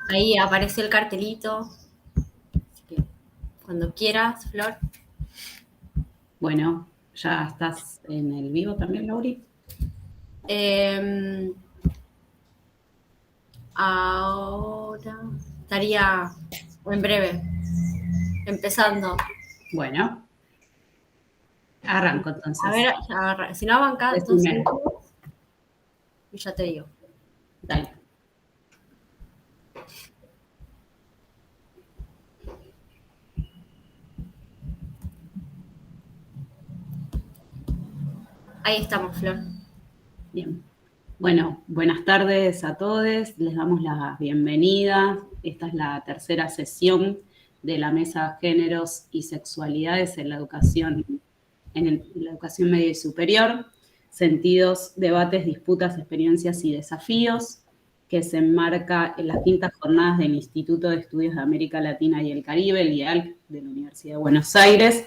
Ahí aparece el cartelito. Así que cuando quieras, Flor. Bueno, ya estás en el vivo también, Lauri. Eh, Ahora estaría en breve, empezando. Bueno, arranco A entonces. ver, si no banca 2 segundos Decime, y ya te digo. dale. Ahí estamos, Flor. Bien. Bueno, buenas tardes a todos. Les damos la bienvenida. Esta es la tercera sesión de la Mesa Géneros y Sexualidades en la educación, la educación media y superior. Sentidos, debates, disputas, experiencias y desafíos, que se enmarca en las quintas jornadas del Instituto de Estudios de América Latina y el Caribe, el IEALC, de la Universidad de Buenos Aires,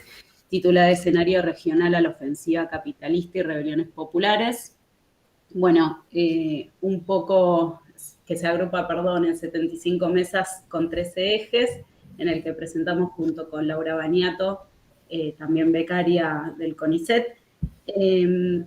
titulada Escenario Regional a la Ofensiva Capitalista y Rebeliones Populares. Bueno, un poco que se agrupa, perdón, en 75 mesas con 13 ejes, en el que presentamos junto con Laura Baniato, también becaria del CONICET,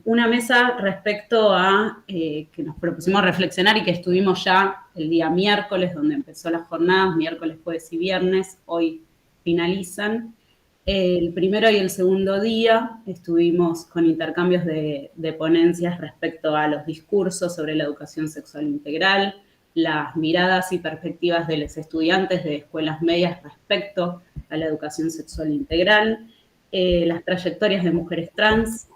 una mesa respecto a que nos propusimos reflexionar y que estuvimos ya el día miércoles, donde empezó las jornadas, miércoles, jueves y viernes, hoy finalizan. El primero y el segundo día estuvimos con intercambios de ponencias respecto a los discursos sobre la educación sexual integral, las miradas y perspectivas de los estudiantes de escuelas medias respecto a la educación sexual integral, las trayectorias de mujeres trans.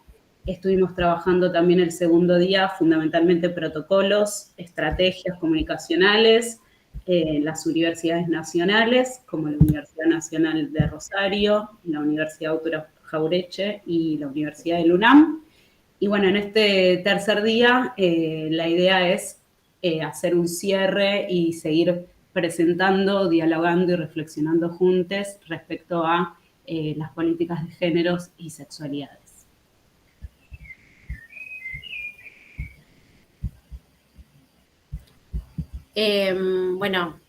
Estuvimos trabajando también el segundo día fundamentalmente protocolos, estrategias comunicacionales, las universidades nacionales, como la Universidad Nacional de Rosario, la Universidad Autónoma Jaureche y la Universidad del UNAM. Y bueno, en este tercer día la idea es hacer un cierre y seguir presentando, dialogando y reflexionando juntos respecto a las políticas de géneros y sexualidades. Bueno,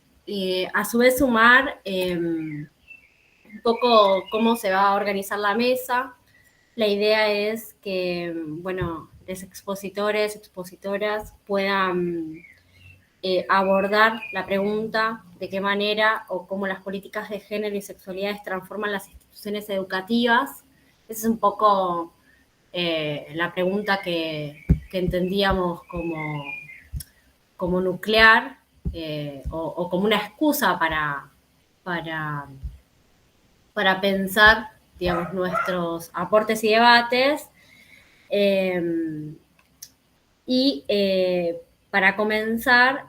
a su vez sumar un poco cómo se va a organizar la mesa. La idea es que, bueno, los expositores, expositoras puedan abordar la pregunta de qué manera o cómo las políticas de género y sexualidades transforman las instituciones educativas. Esa es un poco la pregunta que entendíamos como nuclear o como una excusa para, para pensar, digamos, nuestros aportes y debates. Eh, y para comenzar,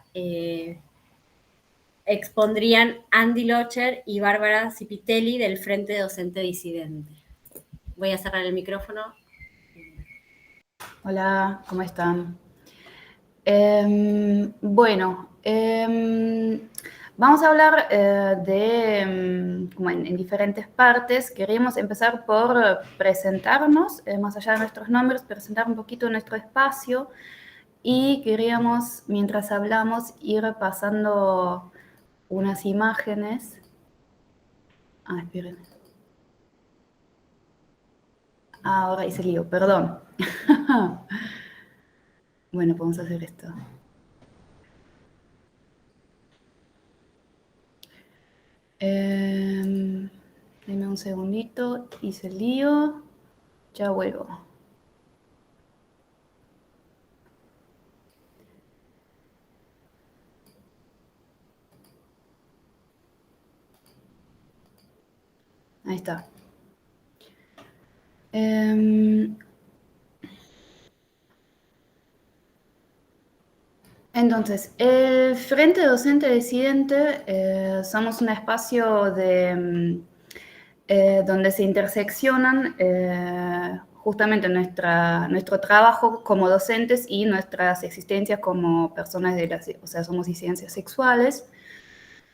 expondrían Andy Locher y Bárbara Cipitelli del Frente Docente Disidente. Voy a cerrar el micrófono. Hola, ¿cómo están? Bueno, vamos a hablar como en diferentes partes. Queríamos empezar por presentarnos, más allá de nuestros nombres, presentar un poquito nuestro espacio y queríamos, mientras hablamos, ir pasando unas imágenes. Esperen. Ahora hice lío, perdón. Bueno, podemos hacer esto. Deme un segundito, hice el lío, ya vuelvo. Ahí está. Entonces, el Frente Docente Disidente somos un espacio donde se interseccionan justamente nuestro trabajo como docentes y nuestras existencias como personas o sea, somos disidencias sexuales.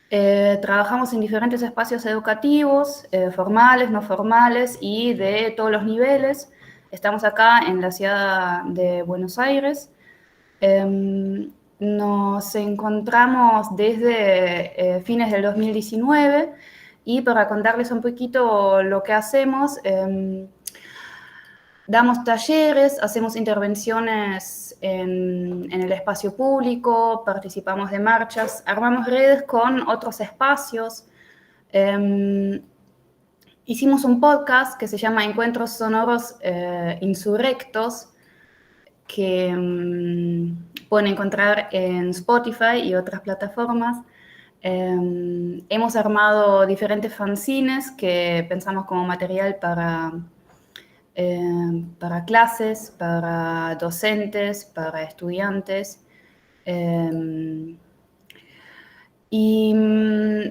Trabajamos en diferentes espacios educativos, formales, no formales y de todos los niveles. Estamos acá en la ciudad de Buenos Aires. nos encontramos desde fines del 2019 y para contarles un poquito lo que hacemos, damos talleres, hacemos intervenciones en el espacio público, participamos de marchas, armamos redes con otros espacios. Hicimos un podcast que se llama Encuentros Sonoros Insurrectos, que pueden encontrar en Spotify y otras plataformas. Hemos armado diferentes fanzines que pensamos como material para clases, para docentes, para estudiantes. Y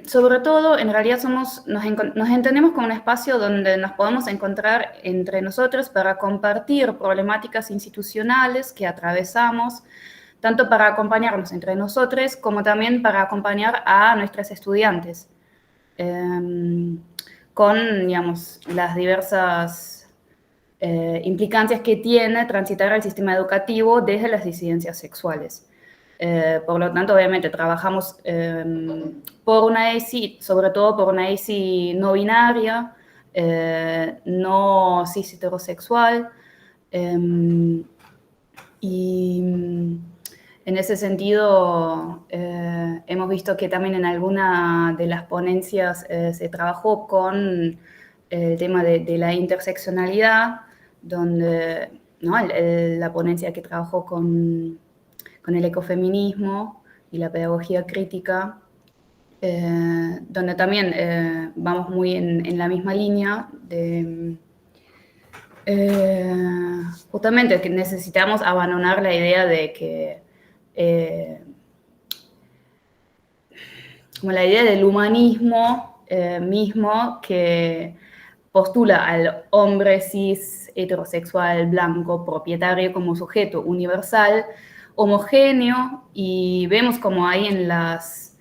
sobre todo, en realidad nos entendemos como un espacio donde nos podemos encontrar entre nosotros para compartir problemáticas institucionales que atravesamos, tanto para acompañarnos entre nosotros como también para acompañar a nuestros estudiantes, con, digamos, las diversas implicancias que tiene transitar el sistema educativo desde las disidencias sexuales. Por lo tanto, obviamente, trabajamos por una ESI, sobre todo por una ESI no binaria, no cis heterosexual, y en ese sentido hemos visto que también en alguna de las ponencias se trabajó con el tema de la interseccionalidad, donde, ¿no? La ponencia que trabajó con el ecofeminismo y la pedagogía crítica, donde también vamos muy en la misma línea de justamente que necesitamos abandonar la idea de que como la idea del humanismo mismo que postula al hombre cis, heterosexual, blanco, propietario como sujeto universal, homogéneo, y vemos como ahí en las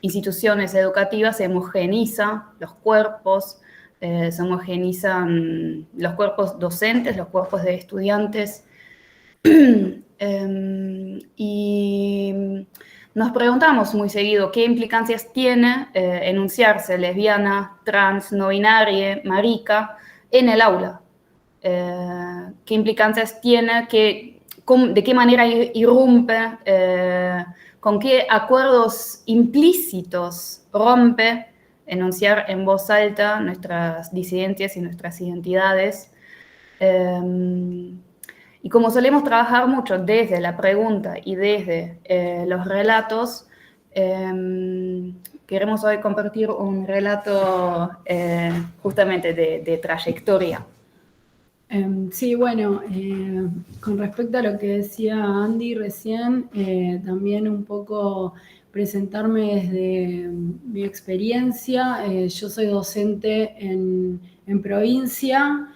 instituciones educativas se homogeniza los cuerpos, se homogenizan los cuerpos docentes, los cuerpos de estudiantes, y nos preguntamos muy seguido qué implicancias tiene enunciarse lesbiana, trans, no binaria, marica en el aula. ¿Qué implicancias tiene? ¿De qué manera irrumpe? ¿Con qué acuerdos implícitos rompe enunciar en voz alta nuestras disidencias y nuestras identidades? Y como solemos trabajar mucho desde la pregunta y desde los relatos, queremos hoy compartir un relato justamente de trayectoria. Sí, bueno, con respecto a lo que decía Andy recién, también un poco presentarme desde mi experiencia. Yo soy docente en provincia.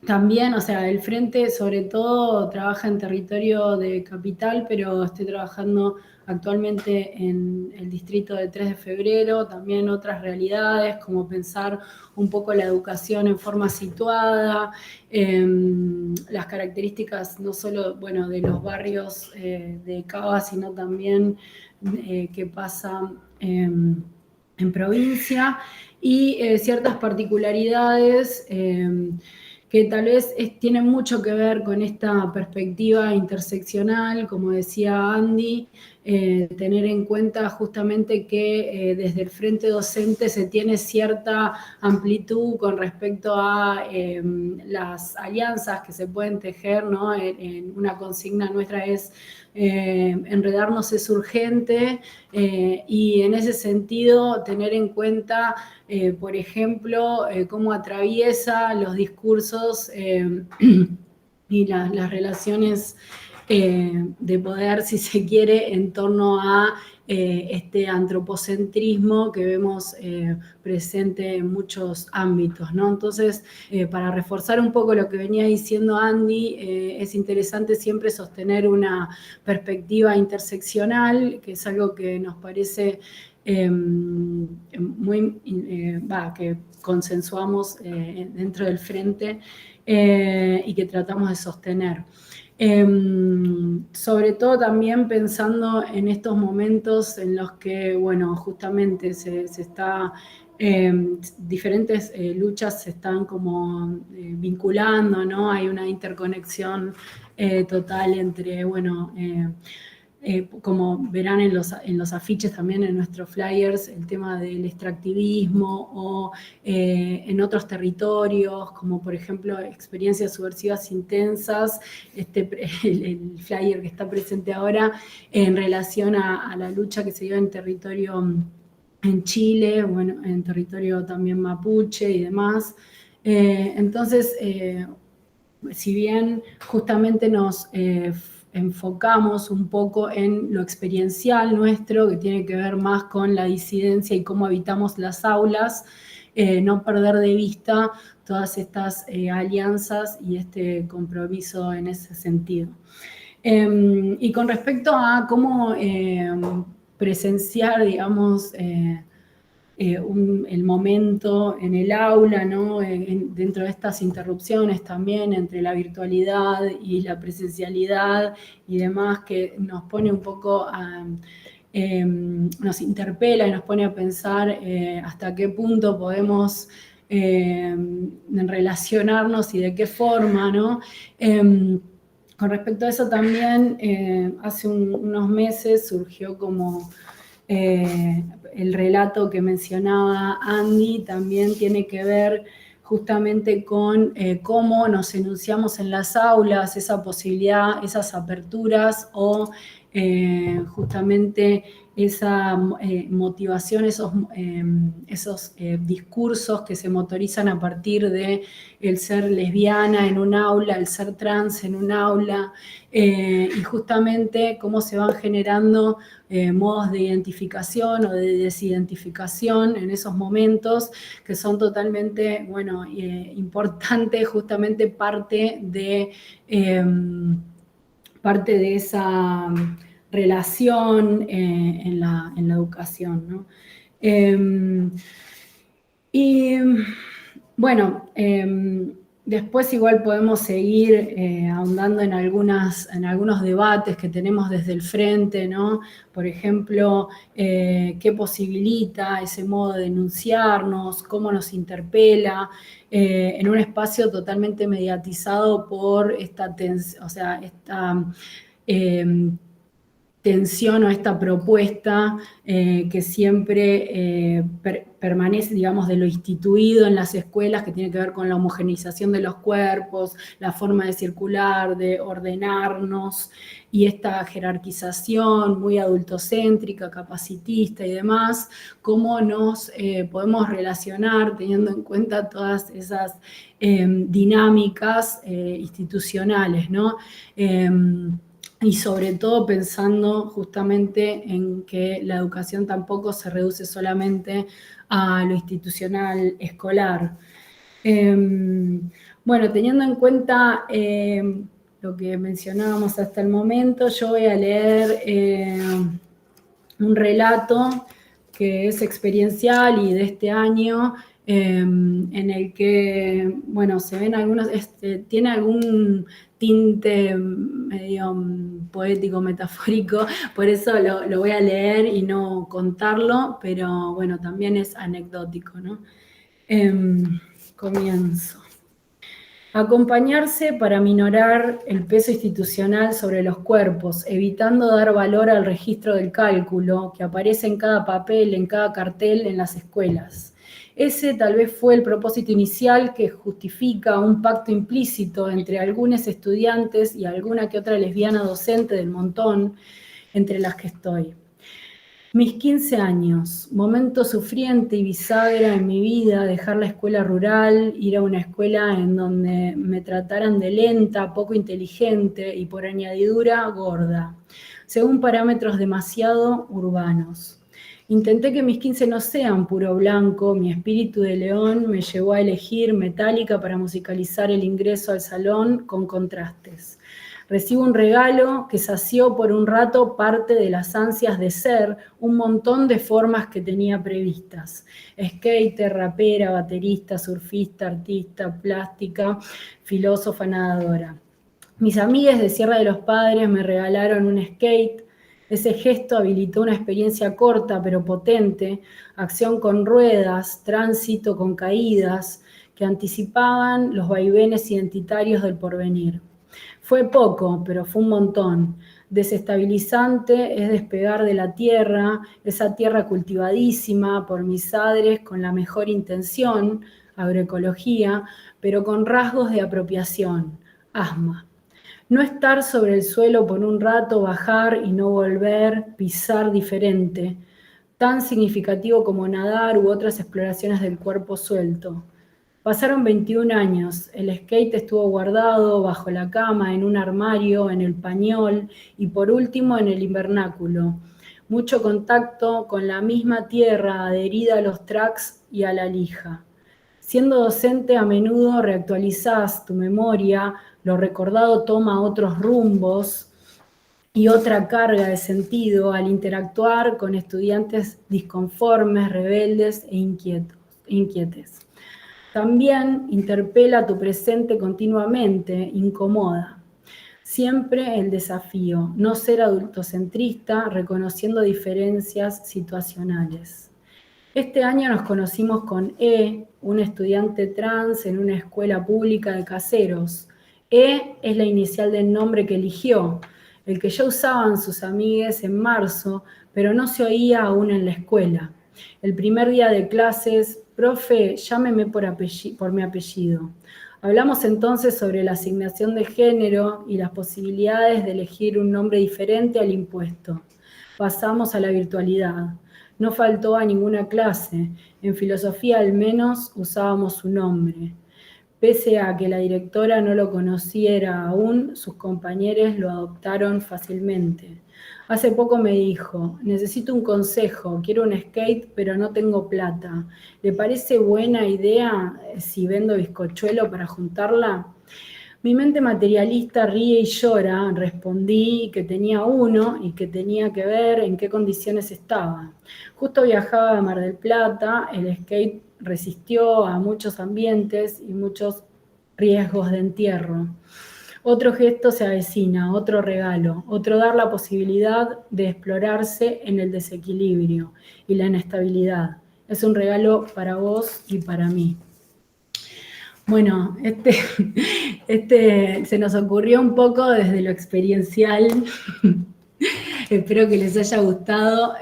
También, o sea, el Frente sobre todo trabaja en territorio de capital, pero estoy trabajando actualmente en el distrito de 3 de febrero, también otras realidades, como pensar un poco la educación en forma situada, las características no solo, bueno, de los barrios de Cava, sino también qué pasa en provincia, y ciertas particularidades que tal vez tienen mucho que ver con esta perspectiva interseccional, como decía Andy, tener en cuenta justamente que desde el frente docente se tiene cierta amplitud con respecto a las alianzas que se pueden tejer, ¿no? En una consigna nuestra es enredarnos es urgente, y en ese sentido tener en cuenta, por ejemplo, cómo atraviesa los discursos y las relaciones de poder, si se quiere, en torno a este antropocentrismo que vemos presente en muchos ámbitos, ¿no? Entonces, para reforzar un poco lo que venía diciendo Andy, es interesante siempre sostener una perspectiva interseccional, que es algo que nos parece que consensuamos dentro del Frente y que tratamos de sostener. Sobre todo también pensando en estos momentos en los que, bueno, justamente se está, diferentes luchas se están como vinculando, ¿no? Hay una interconexión total entre, bueno, como verán en los afiches también en nuestros flyers, el tema del extractivismo o en otros territorios, como por ejemplo experiencias subversivas intensas, el flyer que está presente ahora en relación a la lucha que se dio en territorio en Chile, bueno, en territorio también mapuche y demás. Entonces, si bien justamente nos enfocamos un poco en lo experiencial nuestro, que tiene que ver más con la disidencia y cómo habitamos las aulas, no perder de vista todas estas alianzas y este compromiso en ese sentido. Y con respecto a cómo presenciar, digamos, el momento en el aula, ¿no? Dentro de estas interrupciones también entre la virtualidad y la presencialidad y demás, que nos pone un poco nos interpela y nos pone a pensar hasta qué punto podemos relacionarnos y de qué forma, ¿no? Con respecto a eso también, hace unos meses surgió como el relato que mencionaba Andy, también tiene que ver justamente con cómo nos enunciamos en las aulas, esa posibilidad, esas aperturas o justamente esa motivación, esos discursos que se motorizan a partir de el ser lesbiana en un aula, el ser trans en un aula, y justamente cómo se van generando modos de identificación o de desidentificación en esos momentos que son totalmente, bueno, importantes, justamente parte de esa relación en la educación, ¿no? Y bueno, después igual podemos seguir ahondando en algunos debates que tenemos desde el frente, ¿no? Por ejemplo, qué posibilita ese modo de enunciarnos, cómo nos interpela, en un espacio totalmente mediatizado por esta tensión o esta propuesta que siempre permanece, digamos, de lo instituido en las escuelas, que tiene que ver con la homogeneización de los cuerpos, la forma de circular, de ordenarnos, y esta jerarquización muy adultocéntrica, capacitista y demás, cómo nos podemos relacionar teniendo en cuenta todas esas dinámicas institucionales, ¿no? Y sobre todo pensando justamente en que la educación tampoco se reduce solamente a lo institucional escolar. Bueno, teniendo en cuenta lo que mencionábamos hasta el momento, yo voy a leer un relato que es experiencial y de este año, en el que, bueno, se ven algunos, tiene algún tinte medio poético, metafórico, por eso lo voy a leer y no contarlo, pero bueno, también es anecdótico, ¿no? Comienzo. Acompañarse para minorar el peso institucional sobre los cuerpos, evitando dar valor al registro del cálculo que aparece en cada papel, en cada cartel en las escuelas. Ese tal vez fue el propósito inicial que justifica un pacto implícito entre algunos estudiantes y alguna que otra lesbiana docente del montón entre las que estoy. Mis 15 años, momento sufriente y bisagra en mi vida, dejar la escuela rural, ir a una escuela en donde me trataran de lenta, poco inteligente y por añadidura gorda, según parámetros demasiado urbanos. Intenté que mis 15 no sean puro blanco, mi espíritu de león me llevó a elegir Metallica para musicalizar el ingreso al salón con contrastes. Recibo un regalo que sació por un rato parte de las ansias de ser un montón de formas que tenía previstas. Skater, rapera, baterista, surfista, artista, plástica, filósofa, nadadora. Mis amigas de Sierra de los Padres me regalaron un skate. Ese gesto habilitó una experiencia corta pero potente, acción con ruedas, tránsito con caídas, que anticipaban los vaivenes identitarios del porvenir. Fue poco, pero fue un montón. Desestabilizante es despegar de la tierra, esa tierra cultivadísima por mis padres con la mejor intención, agroecología, pero con rasgos de apropiación, asma. No estar sobre el suelo por un rato, bajar y no volver, pisar diferente, tan significativo como nadar u otras exploraciones del cuerpo suelto. Pasaron 21 años, el skate estuvo guardado bajo la cama, en un armario, en el pañol y por último en el invernáculo. Mucho contacto con la misma tierra adherida a los tracks y a la lija. Siendo docente a menudo reactualizás tu memoria, lo recordado toma otros rumbos y otra carga de sentido al interactuar con estudiantes disconformes, rebeldes e inquietes. También interpela tu presente continuamente, incomoda. Siempre el desafío, no ser adultocentrista, reconociendo diferencias situacionales. Este año nos conocimos con E, un estudiante trans en una escuela pública de Caseros. E es la inicial del nombre que eligió, el que ya usaban sus amigues en marzo, pero no se oía aún en la escuela. El primer día de clases, profe, llámeme por mi apellido. Hablamos entonces sobre la asignación de género y las posibilidades de elegir un nombre diferente al impuesto. Pasamos a la virtualidad. No faltó a ninguna clase. En filosofía al menos usábamos su nombre. Pese a que la directora no lo conociera aún, sus compañeros lo adoptaron fácilmente. Hace poco me dijo, necesito un consejo, quiero un skate pero no tengo plata. ¿Le parece buena idea si vendo bizcochuelo para juntarla? Mi mente materialista ríe y llora, respondí que tenía uno y que tenía que ver en qué condiciones estaba. Justo viajaba a Mar del Plata, el skate resistió a muchos ambientes y muchos riesgos de entierro. Otro gesto se avecina, otro regalo, otro dar la posibilidad de explorarse en el desequilibrio y la inestabilidad. Es un regalo para vos y para mí. Bueno, se nos ocurrió un poco desde lo experiencial. Espero que les haya gustado.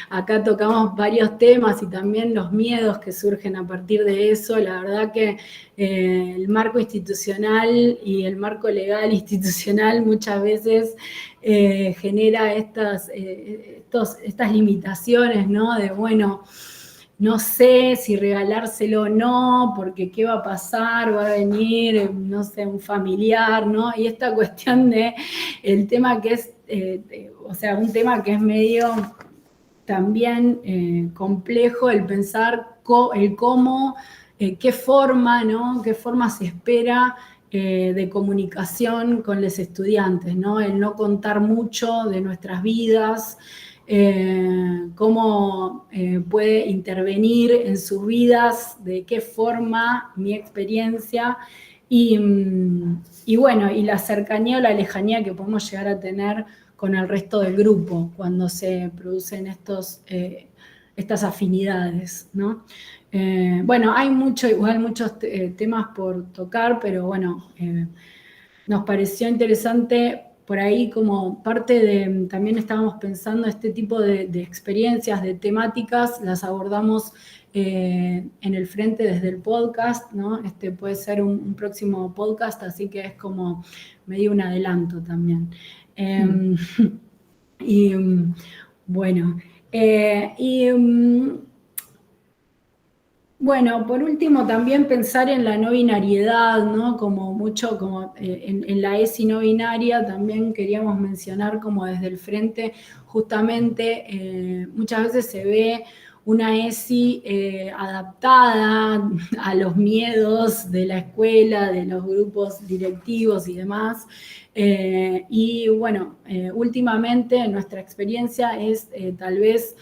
Acá tocamos varios temas y también los miedos que surgen a partir de eso. La verdad que el marco institucional y el marco legal institucional muchas veces genera estas limitaciones, ¿no? De, bueno, no sé si regalárselo o no, porque qué va a pasar, va a venir, no sé, un familiar, ¿no? Y esta cuestión de el tema que es, un tema que es medio también complejo, el pensar el cómo, qué forma, ¿no? Qué forma se espera de comunicación con los estudiantes, ¿no? El no contar mucho de nuestras vidas, cómo puede intervenir en sus vidas, de qué forma mi experiencia y bueno, y la cercanía o la lejanía que podemos llegar a tener con el resto del grupo cuando se producen estas afinidades, ¿no? Bueno, hay muchos temas por tocar, pero bueno, nos pareció interesante por ahí como parte de, también estábamos pensando este tipo de experiencias, de temáticas, las abordamos en el frente desde el podcast, ¿no? Este puede ser un próximo podcast, así que es como medio un adelanto también. Y bueno, bueno, por último también pensar en la no binariedad, ¿no? Como mucho, como en la ESI no binaria también queríamos mencionar como desde el frente, justamente muchas veces se ve una ESI adaptada a los miedos de la escuela, de los grupos directivos y demás. Y bueno, últimamente nuestra experiencia es tal vez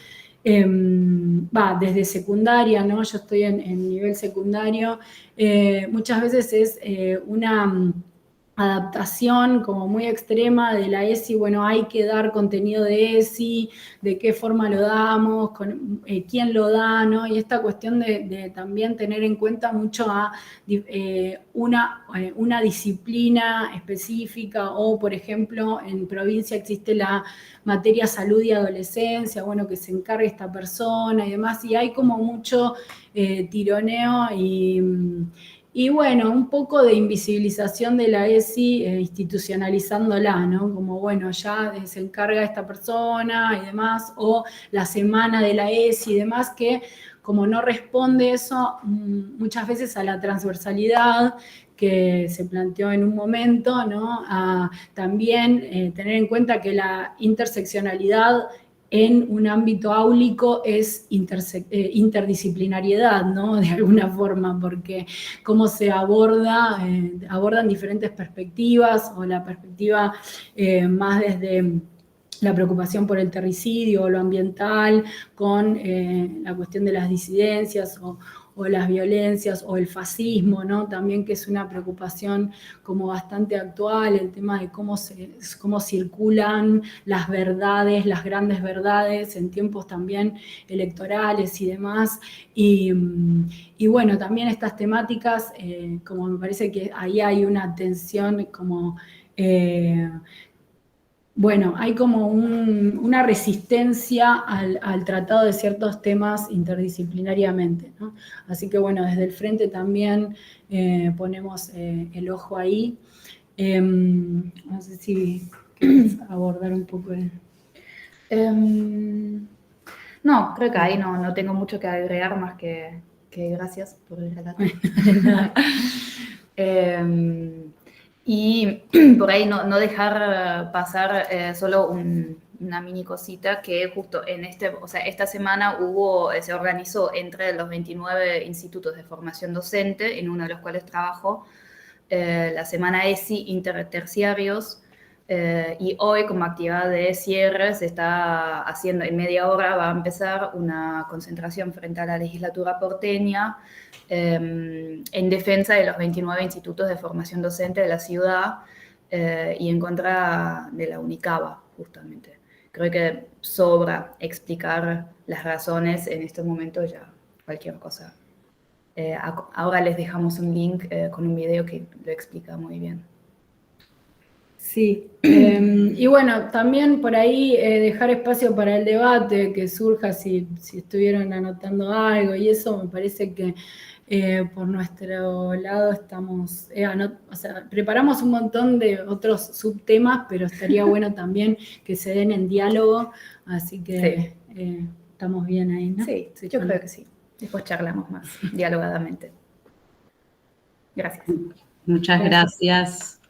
desde secundaria, ¿no? Yo estoy en nivel secundario, muchas veces es adaptación como muy extrema de la ESI, bueno, hay que dar contenido de ESI, de qué forma lo damos, quién lo da, ¿no? Y esta cuestión de también tener en cuenta mucho a una disciplina específica, o por ejemplo, en provincia existe la materia salud y adolescencia, bueno, que se encargue esta persona y demás, y hay como mucho tironeo y bueno, un poco de invisibilización de la ESI institucionalizándola, ¿no? Como, bueno, ya se encarga esta persona y demás, o la semana de la ESI y demás, que como no responde eso muchas veces a la transversalidad que se planteó en un momento, ¿no? También tener en cuenta que la interseccionalidad en un ámbito áulico es interdisciplinariedad, ¿no? De alguna forma, porque cómo se abordan diferentes perspectivas, o la perspectiva más desde la preocupación por el terricidio o lo ambiental, con la cuestión de las disidencias o las violencias o el fascismo, ¿no? También, que es una preocupación como bastante actual, el tema de cómo circulan las verdades, las grandes verdades en tiempos también electorales y demás. Y bueno, también estas temáticas, como me parece que ahí hay una tensión como... bueno, hay como una resistencia al tratado de ciertos temas interdisciplinariamente, ¿no? Así que bueno, desde el frente también ponemos el ojo ahí. No sé si quieres abordar un poco el... No, creo que ahí no tengo mucho que agregar más que gracias por el relato. Y por ahí no dejar pasar solo una mini cosita, que justo en esta semana se organizó entre los 29 institutos de formación docente, en uno de los cuales trabajo, la semana ESI Interterciarios, y hoy, como actividad de cierre, se está haciendo, en media hora va a empezar una concentración frente a la legislatura porteña en defensa de los 29 institutos de formación docente de la ciudad y en contra de la UNICABA, justamente. Creo que sobra explicar las razones en este momento, ya cualquier cosa. Ahora les dejamos un link con un video que lo explica muy bien. Sí, y bueno, también por ahí dejar espacio para el debate que surja, si estuvieron anotando algo, y eso me parece que por nuestro lado estamos, preparamos un montón de otros subtemas, pero estaría bueno también que se den en diálogo, así que sí. Estamos bien ahí, ¿no? Sí, yo creo que sí. Después charlamos más dialogadamente. Gracias. Muchas gracias.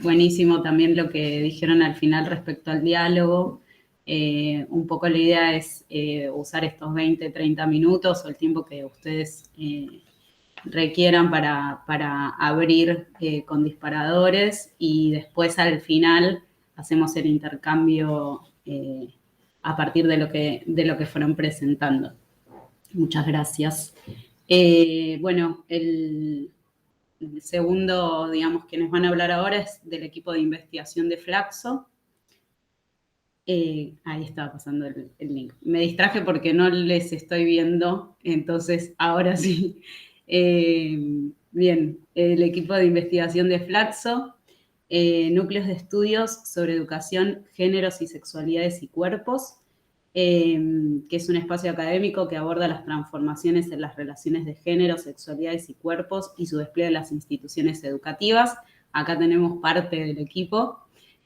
Buenísimo también lo que dijeron al final respecto al diálogo. Un poco la idea es usar estos 20, 30 minutos o el tiempo que ustedes requieran para abrir con disparadores, y después al final hacemos el intercambio a partir de lo que fueron presentando. Muchas gracias. Bueno, el segundo, digamos, quienes van a hablar ahora es del equipo de investigación de Flaxo. Ahí estaba pasando el link. Me distraje porque no les estoy viendo, entonces ahora sí. Bien, el equipo de investigación de Flaxo, núcleos de estudios sobre educación, géneros y sexualidades y cuerpos, que es un espacio académico que aborda las transformaciones en las relaciones de género, sexualidades y cuerpos y su despliegue en las instituciones educativas. Acá tenemos parte del equipo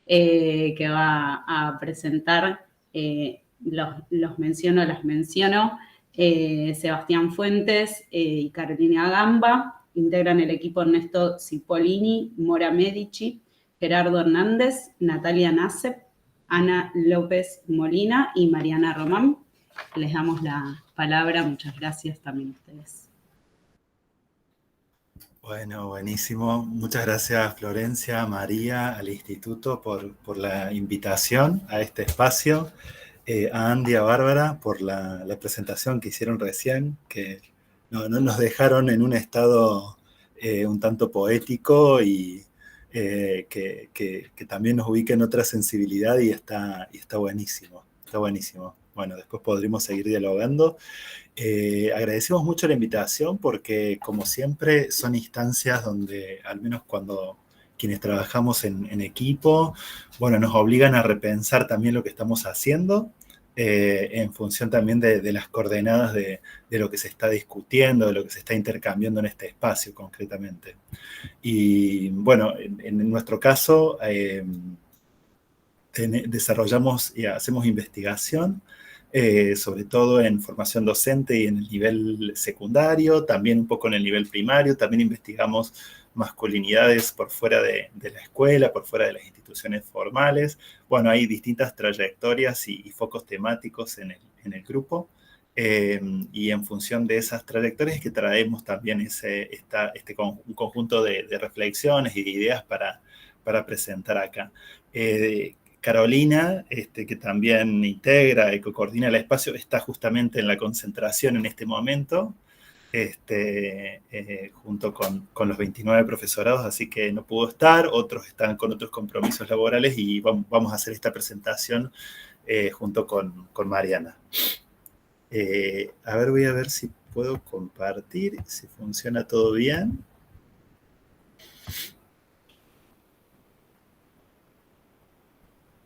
que va a presentar, los menciono, las menciono, Sebastián Fuentes y Carolina Gamba. Integran el equipo Ernesto Cipollini, Mora Medici, Gerardo Hernández, Natalia Nasep, Ana López Molina y Mariana Román. Les damos la palabra. Muchas gracias también a ustedes. Bueno, buenísimo. Muchas gracias, Florencia, María, al Instituto por la invitación a este espacio, a Andy y a Bárbara por la presentación que hicieron recién, que no nos dejaron en un estado un tanto poético y que también nos ubica en otra sensibilidad y está buenísimo, está buenísimo. Bueno, después podremos seguir dialogando. Agradecemos mucho la invitación porque, como siempre, son instancias donde, al menos cuando quienes trabajamos en equipo, bueno, nos obligan a repensar también lo que estamos haciendo, en función también de las coordenadas de lo que se está discutiendo, de lo que se está intercambiando en este espacio concretamente. Y bueno, en nuestro caso, desarrollamos y hacemos investigación, sobre todo en formación docente y en el nivel secundario, también un poco en el nivel primario, también investigamos masculinidades por fuera de la escuela, por fuera de las instituciones formales. Bueno, hay distintas trayectorias y focos temáticos en el grupo, y en función de esas trayectorias es que traemos también un conjunto de reflexiones y de ideas para presentar acá. Carolina, que también integra y coordina el espacio, está justamente en la concentración en este momento, junto con los 29 profesorados, así que no pudo estar, otros están con otros compromisos laborales y vamos a hacer esta presentación junto con Mariana. A ver, voy a ver si puedo compartir, si funciona todo bien.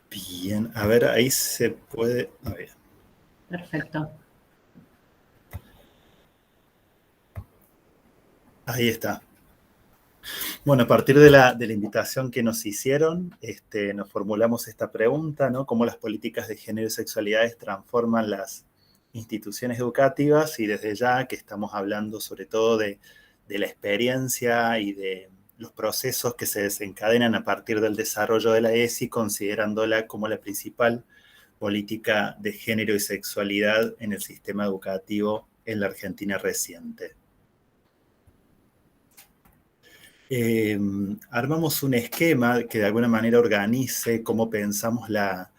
Bien, a ver, ahí se puede... Ah, bien. Perfecto. Ahí está. Bueno, a partir de la invitación que nos hicieron, nos formulamos esta pregunta, ¿no? ¿Cómo las políticas de género y sexualidades transforman las instituciones educativas? Y desde ya que estamos hablando sobre todo de la experiencia y de los procesos que se desencadenan a partir del desarrollo de la ESI, considerándola como la principal política de género y sexualidad en el sistema educativo en la Argentina reciente. Armamos un esquema que de alguna manera organice cómo pensamos la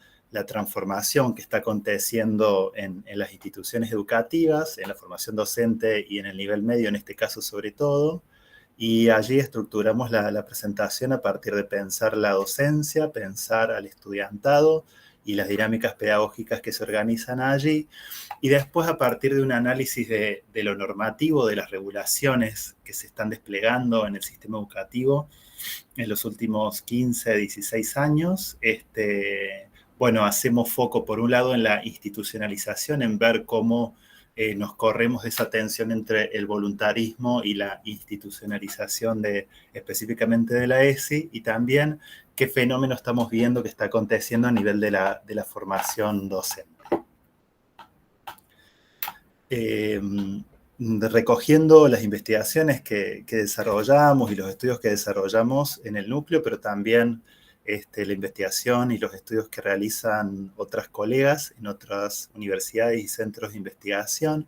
transformación que está aconteciendo en las instituciones educativas, en la formación docente y en el nivel medio, en este caso sobre todo, y allí estructuramos la presentación a partir de pensar la docencia, pensar al estudiantado y las dinámicas pedagógicas que se organizan allí, y después a partir de un análisis de lo normativo, de las regulaciones que se están desplegando en el sistema educativo en los últimos 15, 16 años, bueno, hacemos foco por un lado en la institucionalización, en ver cómo nos corremos de esa tensión entre el voluntarismo y la institucionalización específicamente de la ESI, y también qué fenómeno estamos viendo que está aconteciendo a nivel de la formación docente. Recogiendo las investigaciones que desarrollamos y los estudios que desarrollamos en el núcleo, pero también la investigación y los estudios que realizan otras colegas en otras universidades y centros de investigación,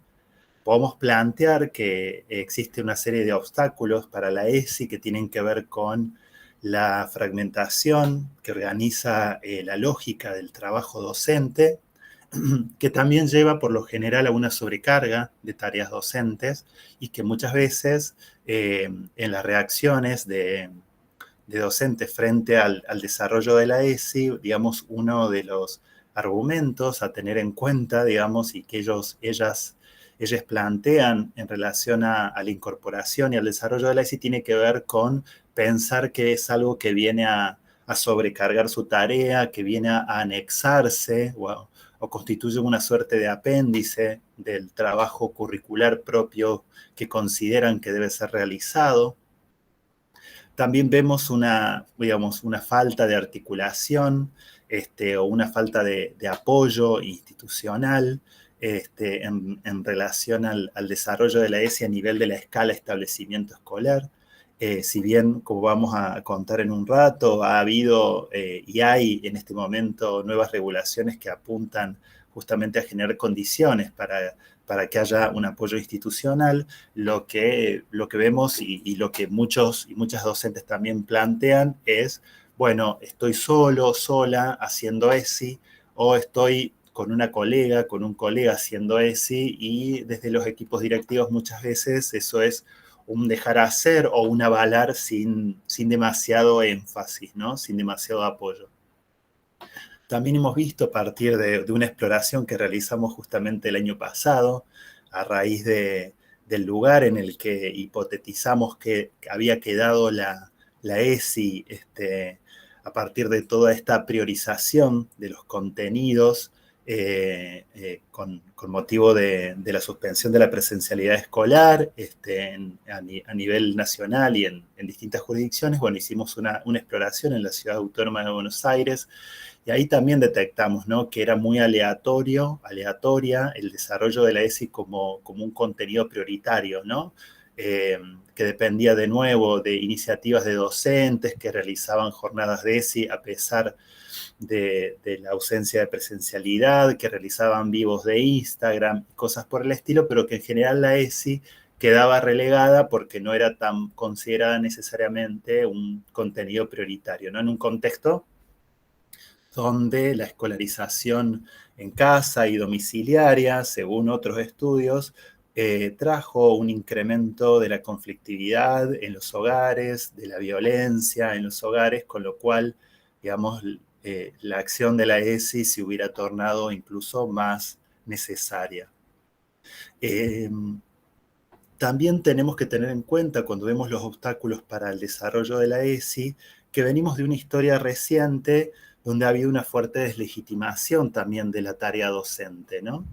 podemos plantear que existe una serie de obstáculos para la ESI que tienen que ver con la fragmentación que organiza la lógica del trabajo docente, que también lleva por lo general a una sobrecarga de tareas docentes y que muchas veces en las reacciones de docentes frente al desarrollo de la ESI, digamos, uno de los argumentos a tener en cuenta, digamos, y que ellas plantean en relación a la incorporación y al desarrollo de la ESI tiene que ver con pensar que es algo que viene a sobrecargar su tarea, que viene a anexarse o constituye una suerte de apéndice del trabajo curricular propio que consideran que debe ser realizado. También vemos una falta de articulación o una falta de apoyo institucional en relación al desarrollo de la ESI a nivel de la escala establecimiento escolar. Si bien, como vamos a contar en un rato, ha habido y hay en este momento nuevas regulaciones que apuntan justamente a generar condiciones para que haya un apoyo institucional, lo que vemos y lo que muchos y muchas docentes también plantean es, bueno, estoy solo, sola, haciendo ESI, o estoy con una colega, con un colega haciendo ESI, y desde los equipos directivos muchas veces eso es un dejar hacer o un avalar sin demasiado énfasis, ¿no? Sin demasiado apoyo. También hemos visto a partir de una exploración que realizamos justamente el año pasado, a raíz del lugar en el que hipotetizamos que había quedado la ESI, a partir de toda esta priorización de los contenidos con motivo de la suspensión de la presencialidad escolar a nivel nacional y en distintas jurisdicciones. Bueno, hicimos una exploración en la Ciudad Autónoma de Buenos Aires, y ahí también detectamos, ¿no?, que era muy aleatoria el desarrollo de la ESI como un contenido prioritario, ¿no? Que dependía de nuevo de iniciativas de docentes que realizaban jornadas de ESI a pesar de la ausencia de presencialidad, que realizaban vivos de Instagram, cosas por el estilo, pero que en general la ESI quedaba relegada porque no era tan considerada necesariamente un contenido prioritario, ¿no? En un contexto donde la escolarización en casa y domiciliaria, según otros estudios, trajo un incremento de la conflictividad en los hogares, de la violencia en los hogares, con lo cual, digamos, la acción de la ESI se hubiera tornado incluso más necesaria. También tenemos que tener en cuenta, cuando vemos los obstáculos para el desarrollo de la ESI, que venimos de una historia reciente donde ha habido una fuerte deslegitimación también de la tarea docente, ¿no?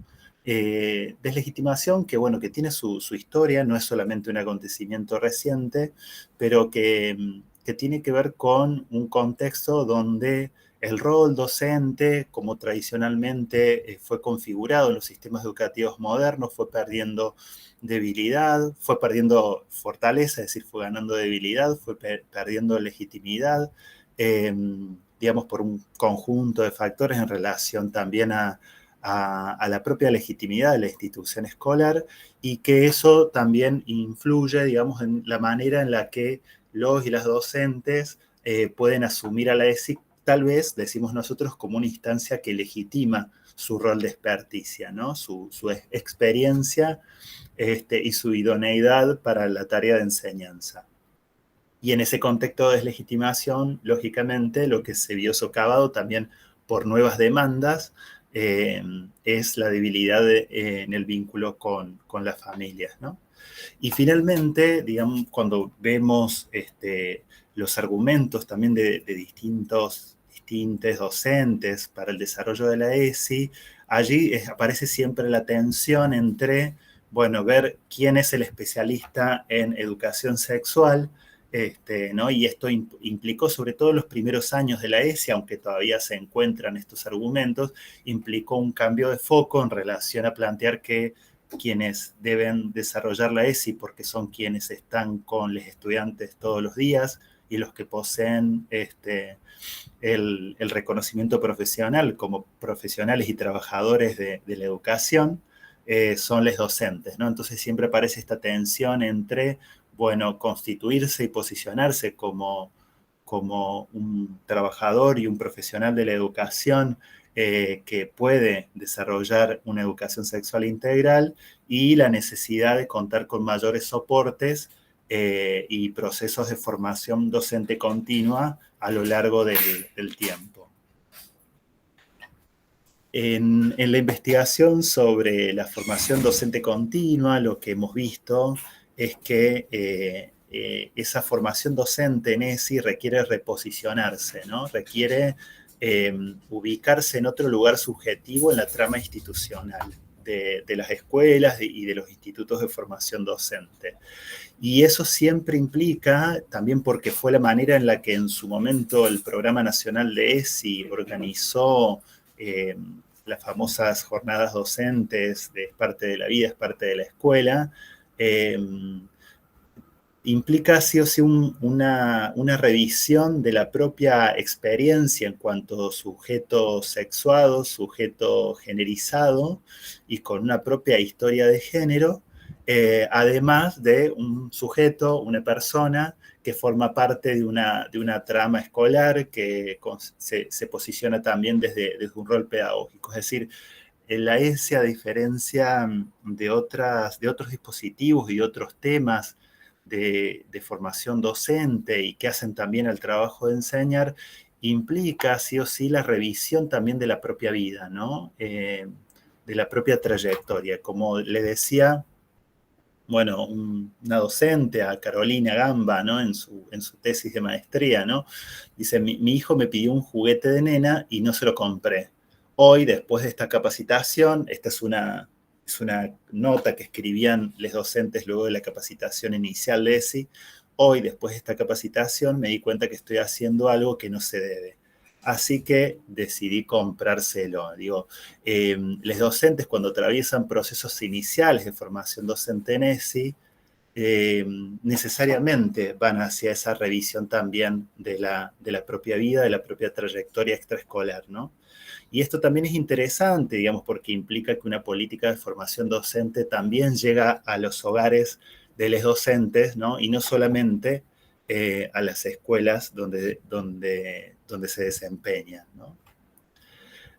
Deslegitimación que, bueno, que tiene su historia, no es solamente un acontecimiento reciente, pero que tiene que ver con un contexto donde el rol docente, como tradicionalmente fue configurado en los sistemas educativos modernos, fue perdiendo debilidad, fue perdiendo fortaleza, es decir, fue ganando debilidad, fue perdiendo legitimidad, digamos, por un conjunto de factores en relación también a la propia legitimidad de la institución escolar, y que eso también influye, digamos, en la manera en la que los y las docentes pueden asumir a la ESI, tal vez, decimos nosotros, como una instancia que legitima su rol de experticia, ¿no? Su experiencia y su idoneidad para la tarea de enseñanza. Y en ese contexto de deslegitimación, lógicamente, lo que se vio socavado también por nuevas demandas es la debilidad en el vínculo con las familias, ¿no? Y finalmente, digamos, cuando vemos los argumentos también de distintos docentes para el desarrollo de la ESI, allí aparece siempre la tensión entre, bueno, ver quién es el especialista en educación sexual, ¿no? Y esto implicó, sobre todo en los primeros años de la ESI, aunque todavía se encuentran estos argumentos, implicó un cambio de foco en relación a plantear que quienes deben desarrollar la ESI, porque son quienes están con los estudiantes todos los días y los que poseen el reconocimiento profesional como profesionales y trabajadores de la educación, son los docentes, ¿no? Entonces siempre aparece esta tensión entre, bueno, constituirse y posicionarse como un trabajador y un profesional de la educación que puede desarrollar una educación sexual integral, y la necesidad de contar con mayores soportes y procesos de formación docente continua a lo largo del tiempo. En la investigación sobre la formación docente continua, lo que hemos visto es que esa formación docente en ESI requiere reposicionarse, ¿no? Requiere ubicarse en otro lugar subjetivo en la trama institucional de las escuelas y de los institutos de formación docente. Y eso siempre implica, también porque fue la manera en la que en su momento el Programa Nacional de ESI organizó las famosas jornadas docentes de Es parte de la vida, es parte de la escuela, implica sí o sí una revisión de la propia experiencia en cuanto a sujeto sexuado, sujeto generizado y con una propia historia de género, además de un sujeto, una persona que forma parte de una trama escolar que se posiciona también desde un rol pedagógico. Es decir, la ESI, a diferencia de otros dispositivos y otros temas de formación docente y que hacen también el trabajo de enseñar, implica sí o sí la revisión también de la propia vida, ¿no? De la propia trayectoria. Como le decía, bueno, una docente, a Carolina Gamba, ¿no? En su tesis de maestría, ¿no? Dice, mi hijo me pidió un juguete de nena y no se lo compré. Hoy, después de esta capacitación, esta es una nota que escribían los docentes luego de la capacitación inicial de ESI. Hoy, después de esta capacitación, me di cuenta que estoy haciendo algo que no se debe. Así que decidí comprárselo. Digo, los docentes cuando atraviesan procesos iniciales de formación docente en ESI, necesariamente van hacia esa revisión también de la propia vida, de la propia trayectoria extraescolar, ¿no? Y esto también es interesante, digamos, porque implica que una política de formación docente también llega a los hogares de los docentes, ¿no? Y no solamente a las escuelas donde se desempeñan, ¿no?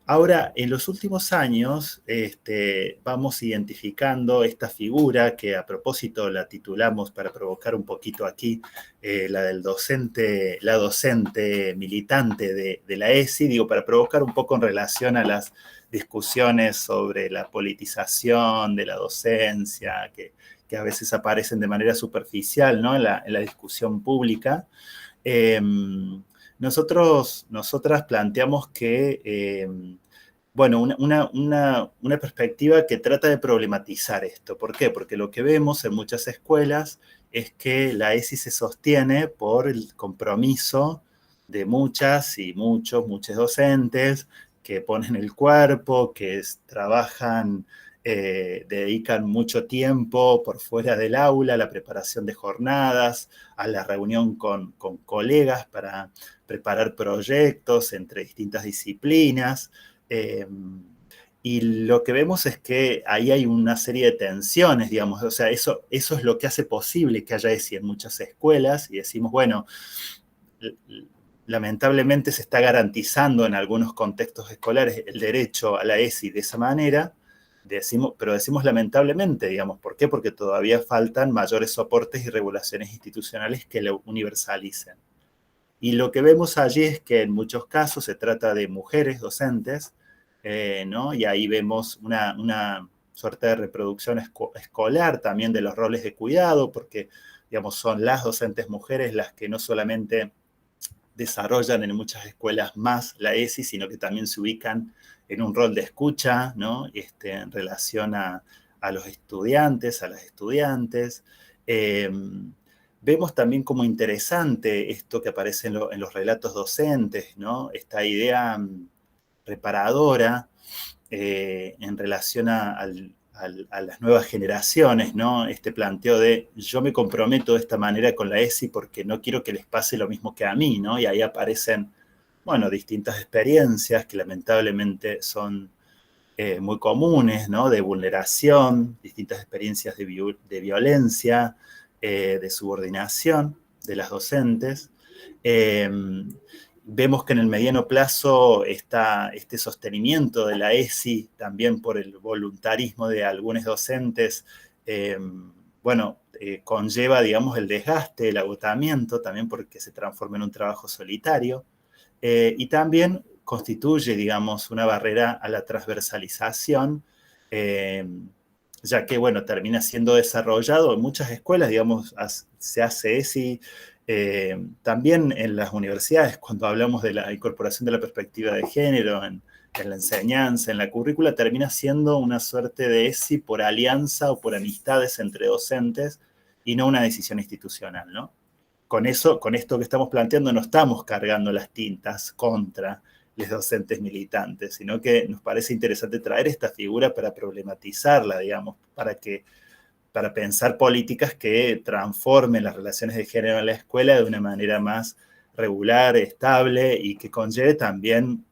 Ahora, en los últimos años, vamos identificando esta figura que a propósito la titulamos para provocar un poquito aquí, la docente militante de la ESI, digo, para provocar un poco en relación a las discusiones sobre la politización de la docencia, que a veces aparecen de manera superficial, ¿no? en la discusión pública. Nosotras planteamos que, bueno, una perspectiva que trata de problematizar esto. ¿Por qué? Porque lo que vemos en muchas escuelas es que la ESI se sostiene por el compromiso de muchas y muchos docentes que ponen el cuerpo, que trabajan, dedican mucho tiempo por fuera del aula, a la preparación de jornadas, a la reunión con colegas para preparar proyectos entre distintas disciplinas. Y lo que vemos es que ahí hay una serie de tensiones, digamos, o sea, eso es lo que hace posible que haya ESI en muchas escuelas y decimos, bueno, lamentablemente se está garantizando en algunos contextos escolares el derecho a la ESI de esa manera, pero decimos lamentablemente, digamos, ¿por qué? Porque todavía faltan mayores soportes y regulaciones institucionales que lo universalicen. Y lo que vemos allí es que en muchos casos se trata de mujeres docentes, ¿no? Y ahí vemos una suerte de reproducción escolar también de los roles de cuidado, porque, digamos, son las docentes mujeres las que no solamente desarrollan en muchas escuelas más la ESI, sino que también se ubican en un rol de escucha, ¿no? En relación a los estudiantes, a las estudiantes. Vemos también como interesante esto que aparece en los relatos docentes, ¿no? Esta idea reparadora en relación a las nuevas generaciones, ¿no? Este planteo de yo me comprometo de esta manera con la ESI porque no quiero que les pase lo mismo que a mí, ¿no? Y ahí aparecen, bueno, distintas experiencias que lamentablemente son muy comunes, ¿no? De vulneración, distintas experiencias de violencia, de subordinación de las docentes. Vemos que en el mediano plazo está este sostenimiento de la ESI, también por el voluntarismo de algunos docentes, conlleva, digamos, el desgaste, el agotamiento, también porque se transforma en un trabajo solitario, y también constituye, digamos, una barrera a la transversalización, ya que, bueno, termina siendo desarrollado en muchas escuelas, digamos, se hace ESI, también en las universidades, cuando hablamos de la incorporación de la perspectiva de género en la enseñanza, en la currícula, termina siendo una suerte de ESI por alianza o por amistades entre docentes y no una decisión institucional, ¿no? Con esto que estamos planteando no estamos cargando las tintas contra los docentes militantes, sino que nos parece interesante traer esta figura para problematizarla, digamos, para pensar políticas que transformen las relaciones de género en la escuela de una manera más regular, estable y que conlleve también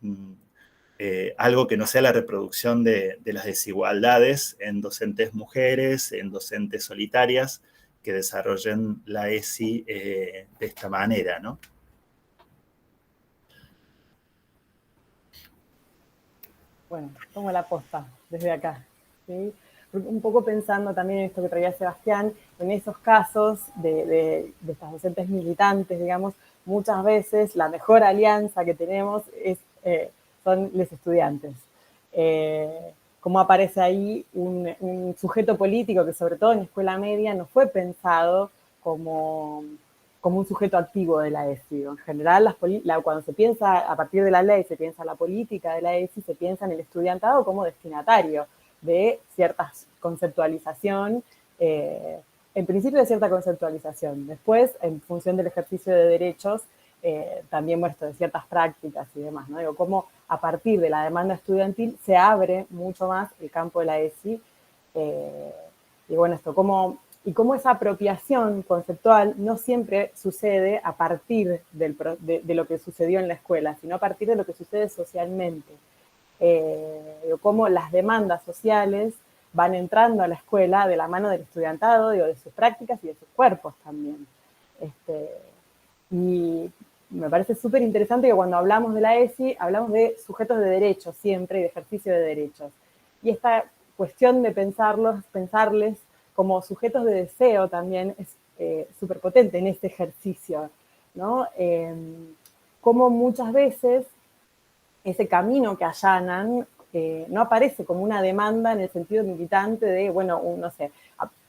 algo que no sea la reproducción de las desigualdades en docentes mujeres, en docentes solitarias, que desarrollen la ESI de esta manera, ¿no? Bueno, tomo la posta desde acá, ¿sí? un poco pensando también en esto que traía Sebastián, en esos casos de estas docentes militantes, digamos, muchas veces la mejor alianza que tenemos son los estudiantes. Cómo aparece ahí un sujeto político que sobre todo en escuela media no fue pensado como un sujeto activo de la ESI. En general, cuando se piensa a partir de la ley, se piensa la política de la ESI, se piensa en el estudiantado como destinatario de cierta conceptualización, en principio de cierta conceptualización. Después, en función del ejercicio de derechos, también muestro de ciertas prácticas y demás, ¿no? Digo, cómo a partir de la demanda estudiantil se abre mucho más el campo de la ESI, y bueno, esto, cómo esa apropiación conceptual no siempre sucede a partir de lo que sucedió en la escuela, sino a partir de lo que sucede socialmente. Cómo las demandas sociales van entrando a la escuela de la mano del estudiantado, de sus prácticas y de sus cuerpos también. Y me parece súper interesante que cuando hablamos de la ESI, hablamos de sujetos de derechos siempre y de ejercicio de derechos. Y esta cuestión de pensarles como sujetos de deseo también es súper potente en este ejercicio, ¿no? Como muchas veces ese camino que allanan no aparece como una demanda en el sentido militante de, bueno, no sé,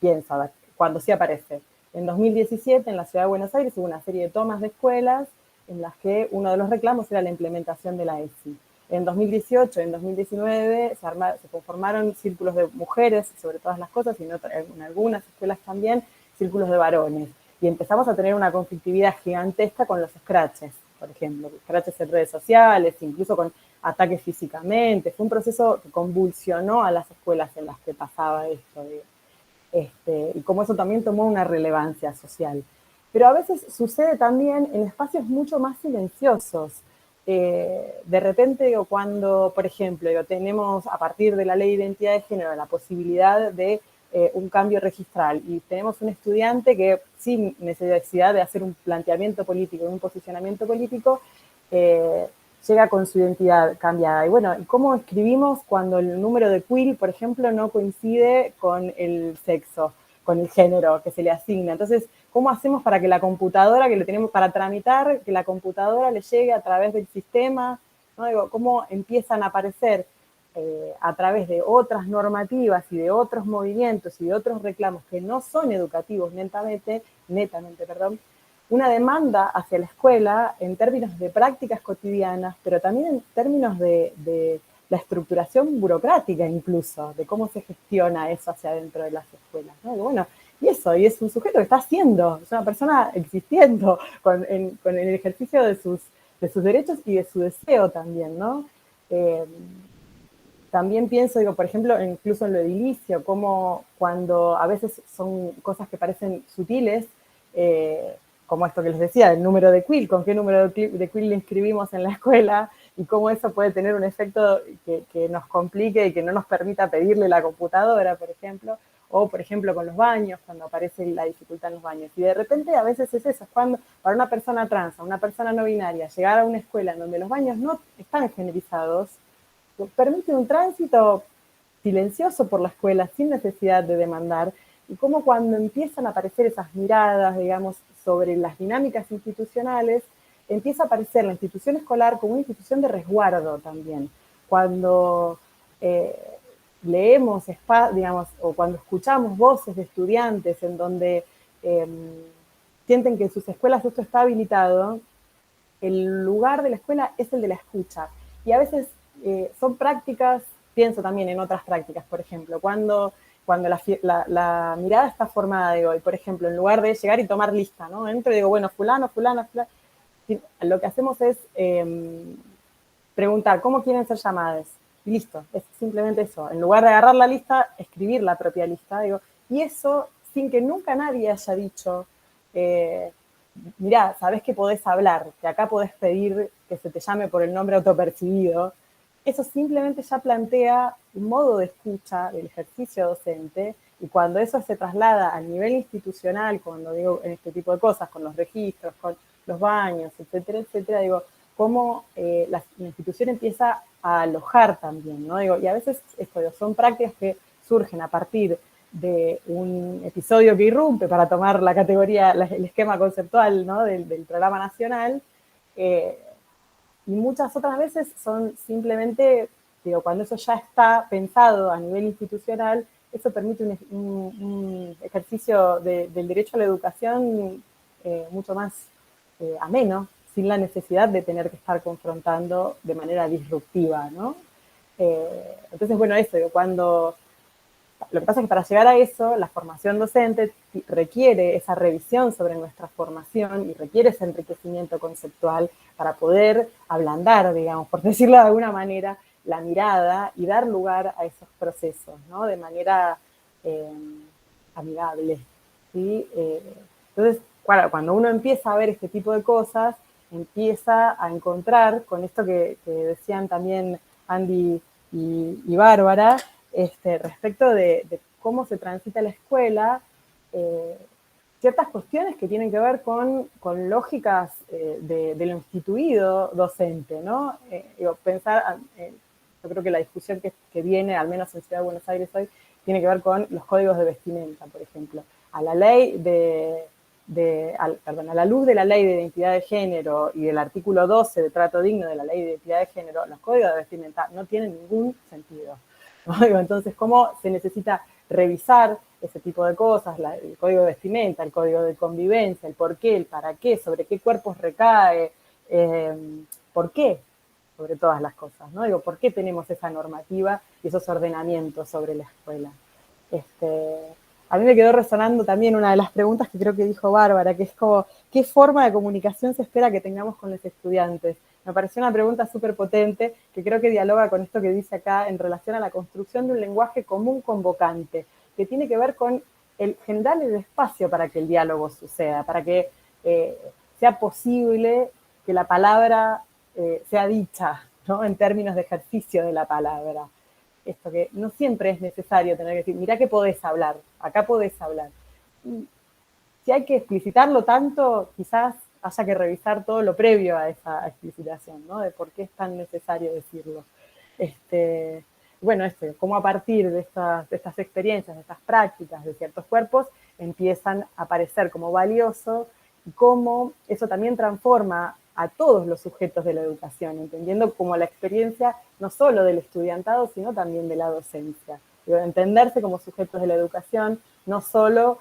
piensa, cuando sí aparece. En 2017, en la Ciudad de Buenos Aires, hubo una serie de tomas de escuelas en las que uno de los reclamos era la implementación de la ESI. En 2018 y en 2019 se conformaron círculos de mujeres sobre todas las cosas, y en algunas escuelas también círculos de varones. Y empezamos a tener una conflictividad gigantesca con los scratches, por ejemplo, scratches en redes sociales, incluso con ataques físicamente. Fue un proceso que convulsionó a las escuelas en las que pasaba esto, y como eso también tomó una relevancia social. Pero a veces sucede también en espacios mucho más silenciosos. De repente, cuando, por ejemplo, tenemos a partir de la ley de identidad de género la posibilidad de un cambio registral, y tenemos un estudiante que sin necesidad de hacer un planteamiento político, un posicionamiento político, llega con su identidad cambiada. Y bueno, ¿cómo escribimos cuando el número de quill, por ejemplo, no coincide con el sexo, con el género que se le asigna? Entonces, ¿cómo hacemos para que la computadora, que le tenemos para tramitar, que la computadora le llegue a través del sistema? ¿No? Digo, ¿cómo empiezan a aparecer a través de otras normativas y de otros movimientos y de otros reclamos que no son educativos netamente, una demanda hacia la escuela en términos de prácticas cotidianas, pero también en términos de la estructuración burocrática incluso, de cómo se gestiona eso hacia adentro de las escuelas, ¿no? Y bueno, y es un sujeto que está haciendo, es una persona existiendo con el ejercicio de sus derechos y de su deseo también, ¿no? También pienso, por ejemplo, incluso en lo edilicio, como cuando a veces son cosas que parecen sutiles, como esto que les decía, el número de quill, con qué número de quill le inscribimos en la escuela, y cómo eso puede tener un efecto que nos complique y que no nos permita pedirle la computadora, por ejemplo, o por ejemplo con los baños, cuando aparece la dificultad en los baños. Y de repente a veces es eso, es cuando para una persona trans, una persona no binaria, llegar a una escuela en donde los baños no están generizados, permite un tránsito silencioso por la escuela sin necesidad de demandar, y cómo cuando empiezan a aparecer esas miradas, digamos, sobre las dinámicas institucionales, empieza a aparecer la institución escolar como una institución de resguardo también. Cuando leemos, digamos, o cuando escuchamos voces de estudiantes en donde sienten que en sus escuelas esto está habilitado, el lugar de la escuela es el de la escucha. Y a veces son prácticas, pienso también en otras prácticas, por ejemplo, cuando la mirada está formada, y por ejemplo, en lugar de llegar y tomar lista, ¿no? Entro y digo, bueno, fulano, lo que hacemos es preguntar, ¿cómo quieren ser llamadas? Y listo, es simplemente eso. En lugar de agarrar la lista, escribir la propia lista, y eso sin que nunca nadie haya dicho, mirá, sabés que podés hablar, que acá podés pedir que se te llame por el nombre autopercibido. Eso simplemente ya plantea un modo de escucha del ejercicio docente, y cuando eso se traslada al nivel institucional, cuando digo en este tipo de cosas, con los registros, con los baños, etcétera, cómo la institución empieza a alojar también, ¿no? Y a veces son prácticas que surgen a partir de un episodio que irrumpe, para tomar la categoría, el esquema conceptual, ¿no?, del programa nacional, y muchas otras veces son simplemente, digo, cuando eso ya está pensado a nivel institucional, eso permite un ejercicio del derecho a la educación mucho más ameno, sin la necesidad de tener que estar confrontando de manera disruptiva, ¿no? Entonces, bueno, eso, lo que pasa es que para llegar a eso, la formación docente requiere esa revisión sobre nuestra formación y requiere ese enriquecimiento conceptual para poder ablandar, digamos, por decirlo de alguna manera, la mirada y dar lugar a esos procesos, ¿no?, de manera amigable, ¿sí? Entonces, claro, cuando uno empieza a ver este tipo de cosas, empieza a encontrar, con esto que decían también Andy y Bárbara, respecto de cómo se transita la escuela, ciertas cuestiones que tienen que ver con lógicas de lo instituido docente, ¿no? Yo creo que la discusión que viene, al menos en Ciudad de Buenos Aires hoy, tiene que ver con los códigos de vestimenta, por ejemplo. A la luz de la Ley de Identidad de Género y del artículo 12 de Trato Digno de la Ley de Identidad de Género, los códigos de vestimenta no tienen ningún sentido, ¿no? Entonces, ¿cómo se necesita revisar ese tipo de cosas? El código de vestimenta, el código de convivencia, el por qué, el para qué, sobre qué cuerpos recae, por qué, sobre todas las cosas, ¿no? Digo, ¿por qué tenemos esa normativa y esos ordenamientos sobre la escuela? A mí me quedó resonando también una de las preguntas que creo que dijo Bárbara, que es como, ¿qué forma de comunicación se espera que tengamos con los estudiantes? Me pareció una pregunta súper potente, que creo que dialoga con esto que dice acá en relación a la construcción de un lenguaje común convocante, que tiene que ver con generar el espacio para que el diálogo suceda, para que sea posible que la palabra sea dicha, ¿no?, en términos de ejercicio de la palabra. Esto que no siempre es necesario tener que decir, mirá que podés hablar, acá podés hablar. Y si hay que explicitarlo tanto, quizás haya que revisar todo lo previo a esa explicitación, ¿no?, de por qué es tan necesario decirlo. Bueno, cómo a partir de estas experiencias, de estas prácticas de ciertos cuerpos, empiezan a aparecer como valioso, y cómo eso también transforma a todos los sujetos de la educación, entendiendo como la experiencia no solo del estudiantado, sino también de la docencia. Entenderse como sujetos de la educación, no solo,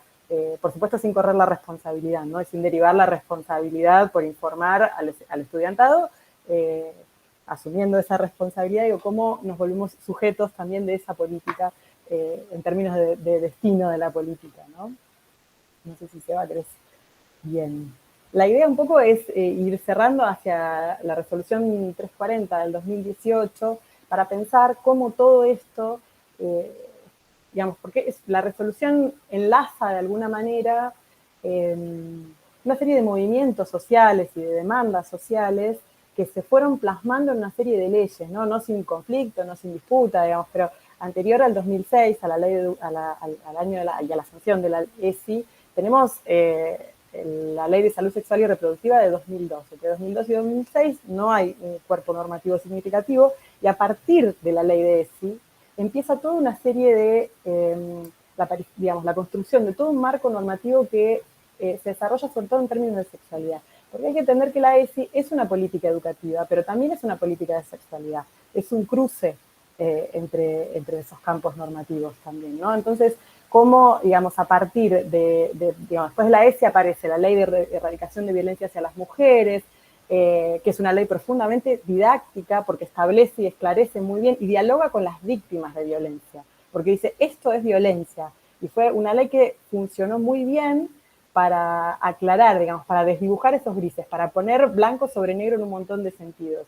por supuesto, sin correr la responsabilidad, ¿no?, y sin derivar la responsabilidad por informar al estudiantado, asumiendo esa responsabilidad, digo, cómo nos volvemos sujetos también de esa política en términos de destino de la política, ¿no? No sé si se va a creer bien. La idea un poco es ir cerrando hacia la resolución 340 del 2018 para pensar cómo todo esto, digamos, porque la resolución enlaza de alguna manera una serie de movimientos sociales y de demandas sociales que se fueron plasmando en una serie de leyes, ¿no? No sin conflicto, no sin disputa, digamos, pero anterior al 2006, a la ley al año y a la sanción de la ESI, tenemos la Ley de Salud Sexual y Reproductiva de 2012, que de 2012 y 2006 no hay un cuerpo normativo significativo, y a partir de la ley de ESI empieza toda una serie de, la construcción de todo un marco normativo que se desarrolla sobre todo en términos de sexualidad. Porque hay que entender que la ESI es una política educativa, pero también es una política de sexualidad. Es un cruce entre esos campos normativos también, ¿no? Entonces, cómo, digamos, a partir digamos, después de la ESI aparece la Ley de Erradicación de Violencia hacia las Mujeres, que es una ley profundamente didáctica porque establece y esclarece muy bien y dialoga con las víctimas de violencia, porque dice, esto es violencia, y fue una ley que funcionó muy bien para aclarar, digamos, para desdibujar esos grises, para poner blanco sobre negro en un montón de sentidos.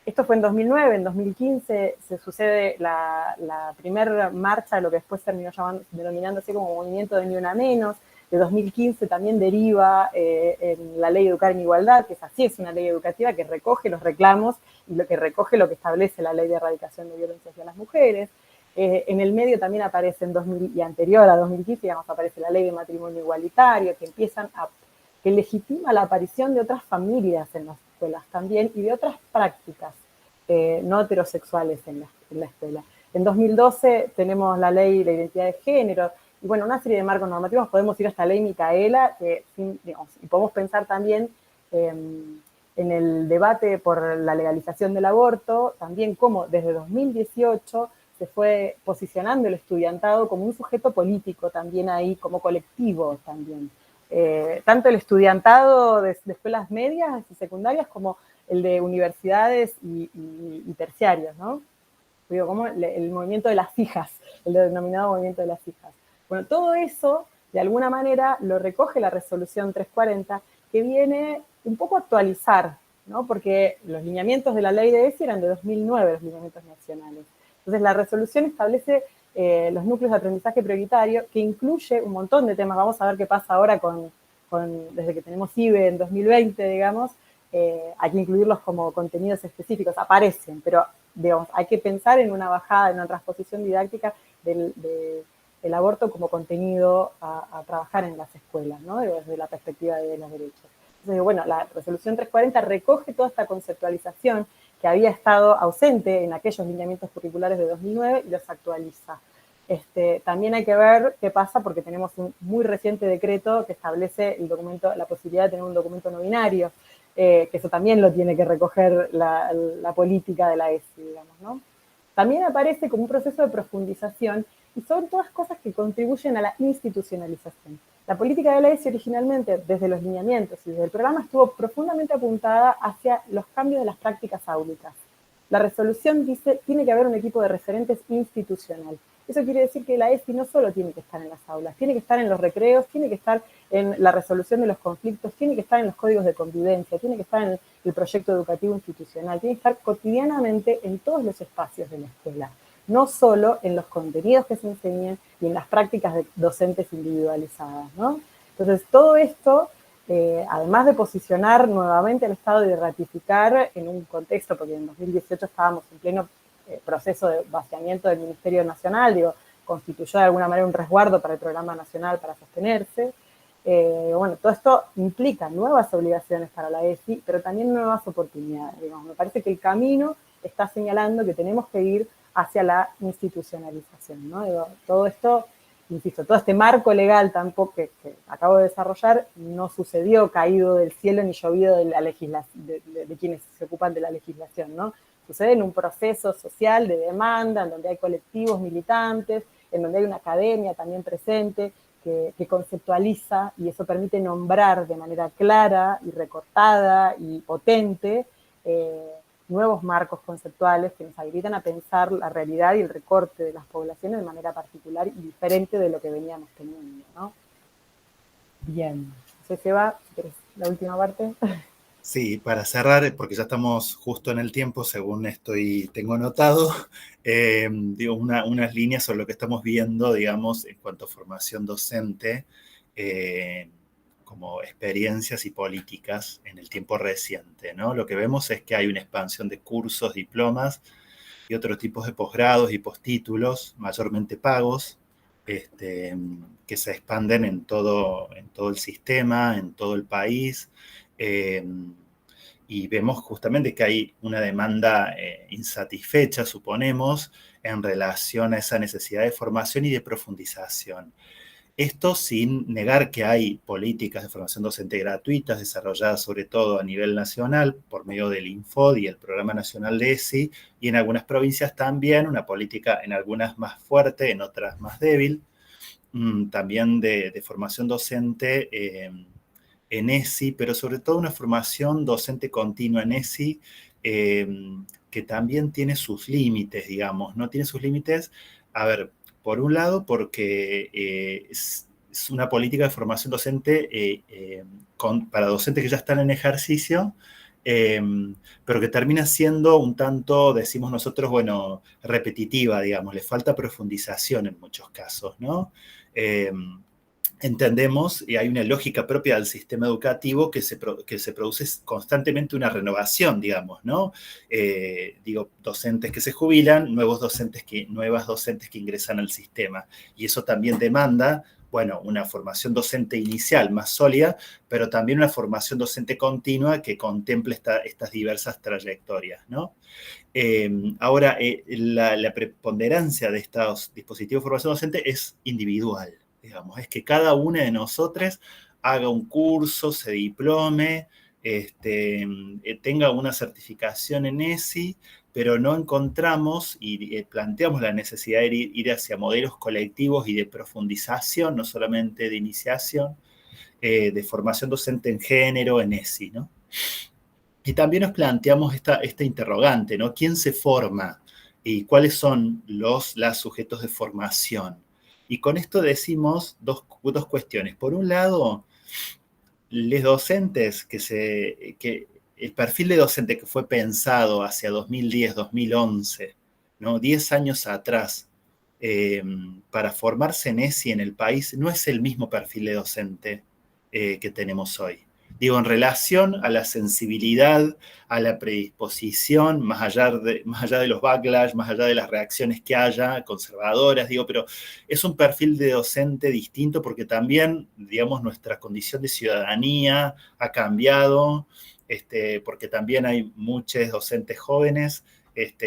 Esto fue en 2009, en 2015 se sucede la primera marcha de lo que después terminó denominándose como Movimiento de Ni Una Menos. De 2015 también deriva en la Ley de Educar en Igualdad, que es así, es una ley educativa que recoge los reclamos y lo que recoge lo que establece la Ley de Erradicación de Violencia hacia las Mujeres. En el medio también aparece en 2000, y anterior a 2015, digamos, aparece la Ley de Matrimonio Igualitario, que legitima la aparición de otras familias en las escuelas también y de otras prácticas no heterosexuales en la escuela. En 2012 tenemos la ley de identidad de género, y bueno, una serie de marcos normativos, podemos ir hasta la ley Micaela, que, digamos, y podemos pensar también en el debate por la legalización del aborto, también como desde 2018 se fue posicionando el estudiantado como un sujeto político también ahí, como colectivo también. Tanto el estudiantado de escuelas medias y secundarias como el de universidades y terciarias, ¿no? Digo, como el movimiento de las hijas, el denominado movimiento de las hijas. Bueno, todo eso, de alguna manera, lo recoge la resolución 340, que viene un poco a actualizar, ¿no? Porque los lineamientos de la ley de ESI eran de 2009, los lineamientos nacionales. Entonces, la resolución establece los núcleos de aprendizaje prioritario, que incluye un montón de temas. Vamos a ver qué pasa ahora desde que tenemos IBE en 2020, digamos. Hay que incluirlos como contenidos específicos, aparecen, pero digamos, hay que pensar en una bajada, en una transposición didáctica del aborto como contenido a trabajar en las escuelas, ¿no? Desde la perspectiva de los derechos. Entonces, bueno, la resolución 340 recoge toda esta conceptualización que había estado ausente en aquellos lineamientos curriculares de 2009 y los actualiza. También hay que ver qué pasa porque tenemos un muy reciente decreto que establece la posibilidad de tener un documento no binario, que eso también lo tiene que recoger la política de la ESI, digamos, ¿no? También aparece como un proceso de profundización y son todas cosas que contribuyen a la institucionalización. La política de la ESI originalmente, desde los lineamientos y desde el programa, estuvo profundamente apuntada hacia los cambios de las prácticas áulicas. La resolución dice, tiene que haber un equipo de referentes institucional. Eso quiere decir que la ESI no solo tiene que estar en las aulas, tiene que estar en los recreos, tiene que estar en la resolución de los conflictos, tiene que estar en los códigos de convivencia, tiene que estar en el proyecto educativo institucional, tiene que estar cotidianamente en todos los espacios de la escuela, no solo en los contenidos que se enseñan y en las prácticas docentes individualizadas, ¿no? Entonces, todo esto, además de posicionar nuevamente al Estado y de ratificar en un contexto, porque en 2018 estábamos en pleno proceso de vaciamiento del Ministerio Nacional, constituyó de alguna manera un resguardo para el Programa Nacional para sostenerse. Bueno, todo esto implica nuevas obligaciones para la ESI, pero también nuevas oportunidades. Digamos. Me parece que el camino está señalando que tenemos que ir hacia la institucionalización, ¿no? Todo esto, insisto, todo este marco legal tampoco que acabo de desarrollar no sucedió caído del cielo ni llovido de quienes se ocupan de la legislación, ¿no? Sucede en un proceso social de demanda, en donde hay colectivos militantes, en donde hay una academia también presente que conceptualiza y eso permite nombrar de manera clara y recortada y potente nuevos marcos conceptuales que nos habilitan a pensar la realidad y el recorte de las poblaciones de manera particular y diferente de lo que veníamos teniendo, ¿no? Bien. Entonces, Eva, si querés la última parte. Sí, para cerrar, porque ya estamos justo en el tiempo, según tengo anotado, digo, unas líneas sobre lo que estamos viendo, digamos, en cuanto a formación docente, como experiencias y políticas en el tiempo reciente, ¿no? Lo que vemos es que hay una expansión de cursos, diplomas y otros tipos de posgrados y postítulos, mayormente pagos, que se expanden en todo el sistema, en todo el país, y vemos justamente que hay una demanda insatisfecha, suponemos, en relación a esa necesidad de formación y de profundización. Esto sin negar que hay políticas de formación docente gratuitas desarrolladas sobre todo a nivel nacional por medio del Infod y el Programa Nacional de ESI, y en algunas provincias también una política, en algunas más fuerte, en otras más débil, también de formación docente en ESI, pero sobre todo una formación docente continua en ESI, que también tiene sus límites, digamos, ¿no? Tiene sus límites, a ver, por un lado, porque es una política de formación docente para docentes que ya están en ejercicio, pero que termina siendo un tanto, decimos nosotros, bueno, repetitiva, digamos, le falta profundización en muchos casos, ¿no? Entendemos, y hay una lógica propia del sistema educativo que se produce constantemente una renovación, digamos, ¿no? Docentes que se jubilan, nuevas docentes que ingresan al sistema. Y eso también demanda bueno, una formación docente inicial más sólida, pero también una formación docente continua que contemple estas diversas trayectorias, ¿no? Ahora, la preponderancia de estos dispositivos de formación docente es individual, digamos, es que cada una de nosotros haga un curso, se diplome, tenga una certificación en ESI, pero no encontramos y planteamos la necesidad de ir hacia modelos colectivos y de profundización, no solamente de iniciación, de formación docente en género, en ESI, ¿no? Y también nos planteamos esta interrogante, ¿no? ¿Quién se forma? ¿Y cuáles son los sujetos de formación? Y con esto decimos dos cuestiones. Por un lado, los docentes que el perfil de docente que fue pensado hacia 2010, 2011, ¿no? 10 años atrás, para formarse en ESI en el país, no es el mismo perfil de docente que tenemos hoy. Digo, en relación a la sensibilidad, a la predisposición, más allá de los backlash, más allá de las reacciones que haya, conservadoras, digo, pero es un perfil de docente distinto porque también, digamos, nuestra condición de ciudadanía ha cambiado, porque también hay muchos docentes jóvenes que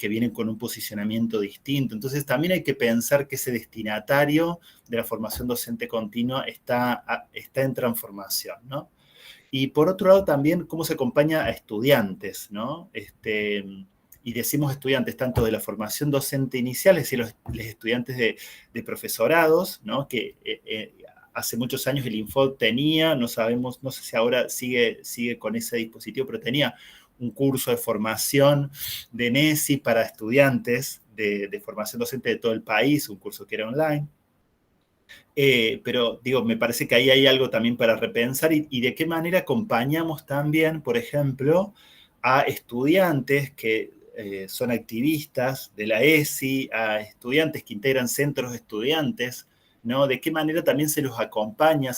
vienen con un posicionamiento distinto. Entonces también hay que pensar que ese destinatario de la formación docente continua está en transformación, ¿no? Y por otro lado también cómo se acompaña a estudiantes, ¿no? Y decimos estudiantes tanto de la formación docente inicial, es decir, los estudiantes de profesorados, ¿no? Que hace muchos años el Infod tenía, no sabemos, no sé si ahora sigue con ese dispositivo, pero tenía un curso de formación de NESI para estudiantes de formación docente de todo el país, un curso que era online. Pero digo, me parece que ahí hay algo también para repensar y de qué manera acompañamos también, por ejemplo, a estudiantes que son activistas de la ESI, a estudiantes que integran centros de estudiantes, ¿no? De qué manera también se les acompaña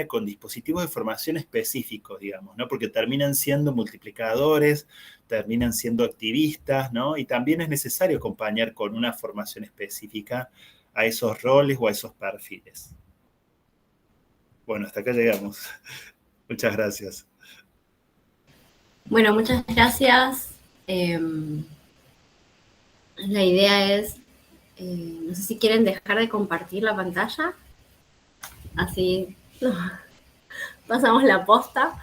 con dispositivos de formación específicos, digamos, ¿no? Porque terminan siendo multiplicadores, terminan siendo activistas, ¿no? Y también es necesario acompañar con una formación específica a esos roles o a esos perfiles. Bueno, hasta acá llegamos. Muchas gracias. Bueno, muchas gracias. La idea es, no sé si quieren dejar de compartir la pantalla, así pasamos la posta.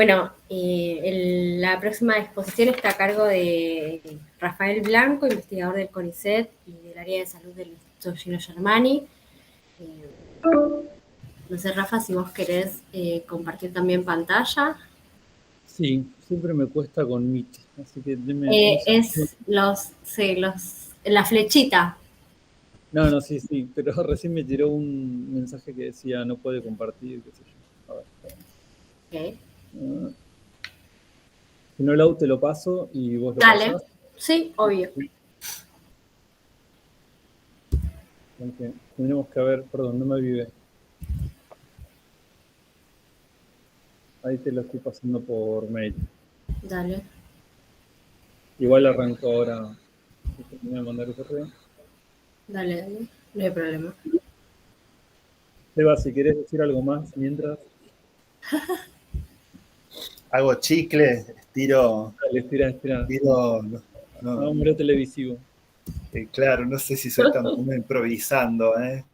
La próxima exposición está a cargo de Rafael Blanco, investigador del CONICET y del área de salud del Instituto Gino Germani. No sé, Rafa, si vos querés compartir también pantalla. Sí, siempre me cuesta con Meet, así que deme... la flechita. No, sí, pero recién me tiró un mensaje que decía no puede compartir, qué sé yo. A ver. Okay. Si no, Lau, te lo paso y vos lo Dale. pasás. Sí, obvio. Aunque tenemos que ver, perdón, no me olvidé. Ahí te lo estoy pasando por mail. Dale. Igual arranco ahora. Me voy a mandar el correo. Dale, no hay problema. Seba, si querés decir algo más mientras. Hago chicle, estiro. Dale, estira. Estiro, No, hombre televisivo. Claro, no sé si soy tan bueno improvisando, ¿eh?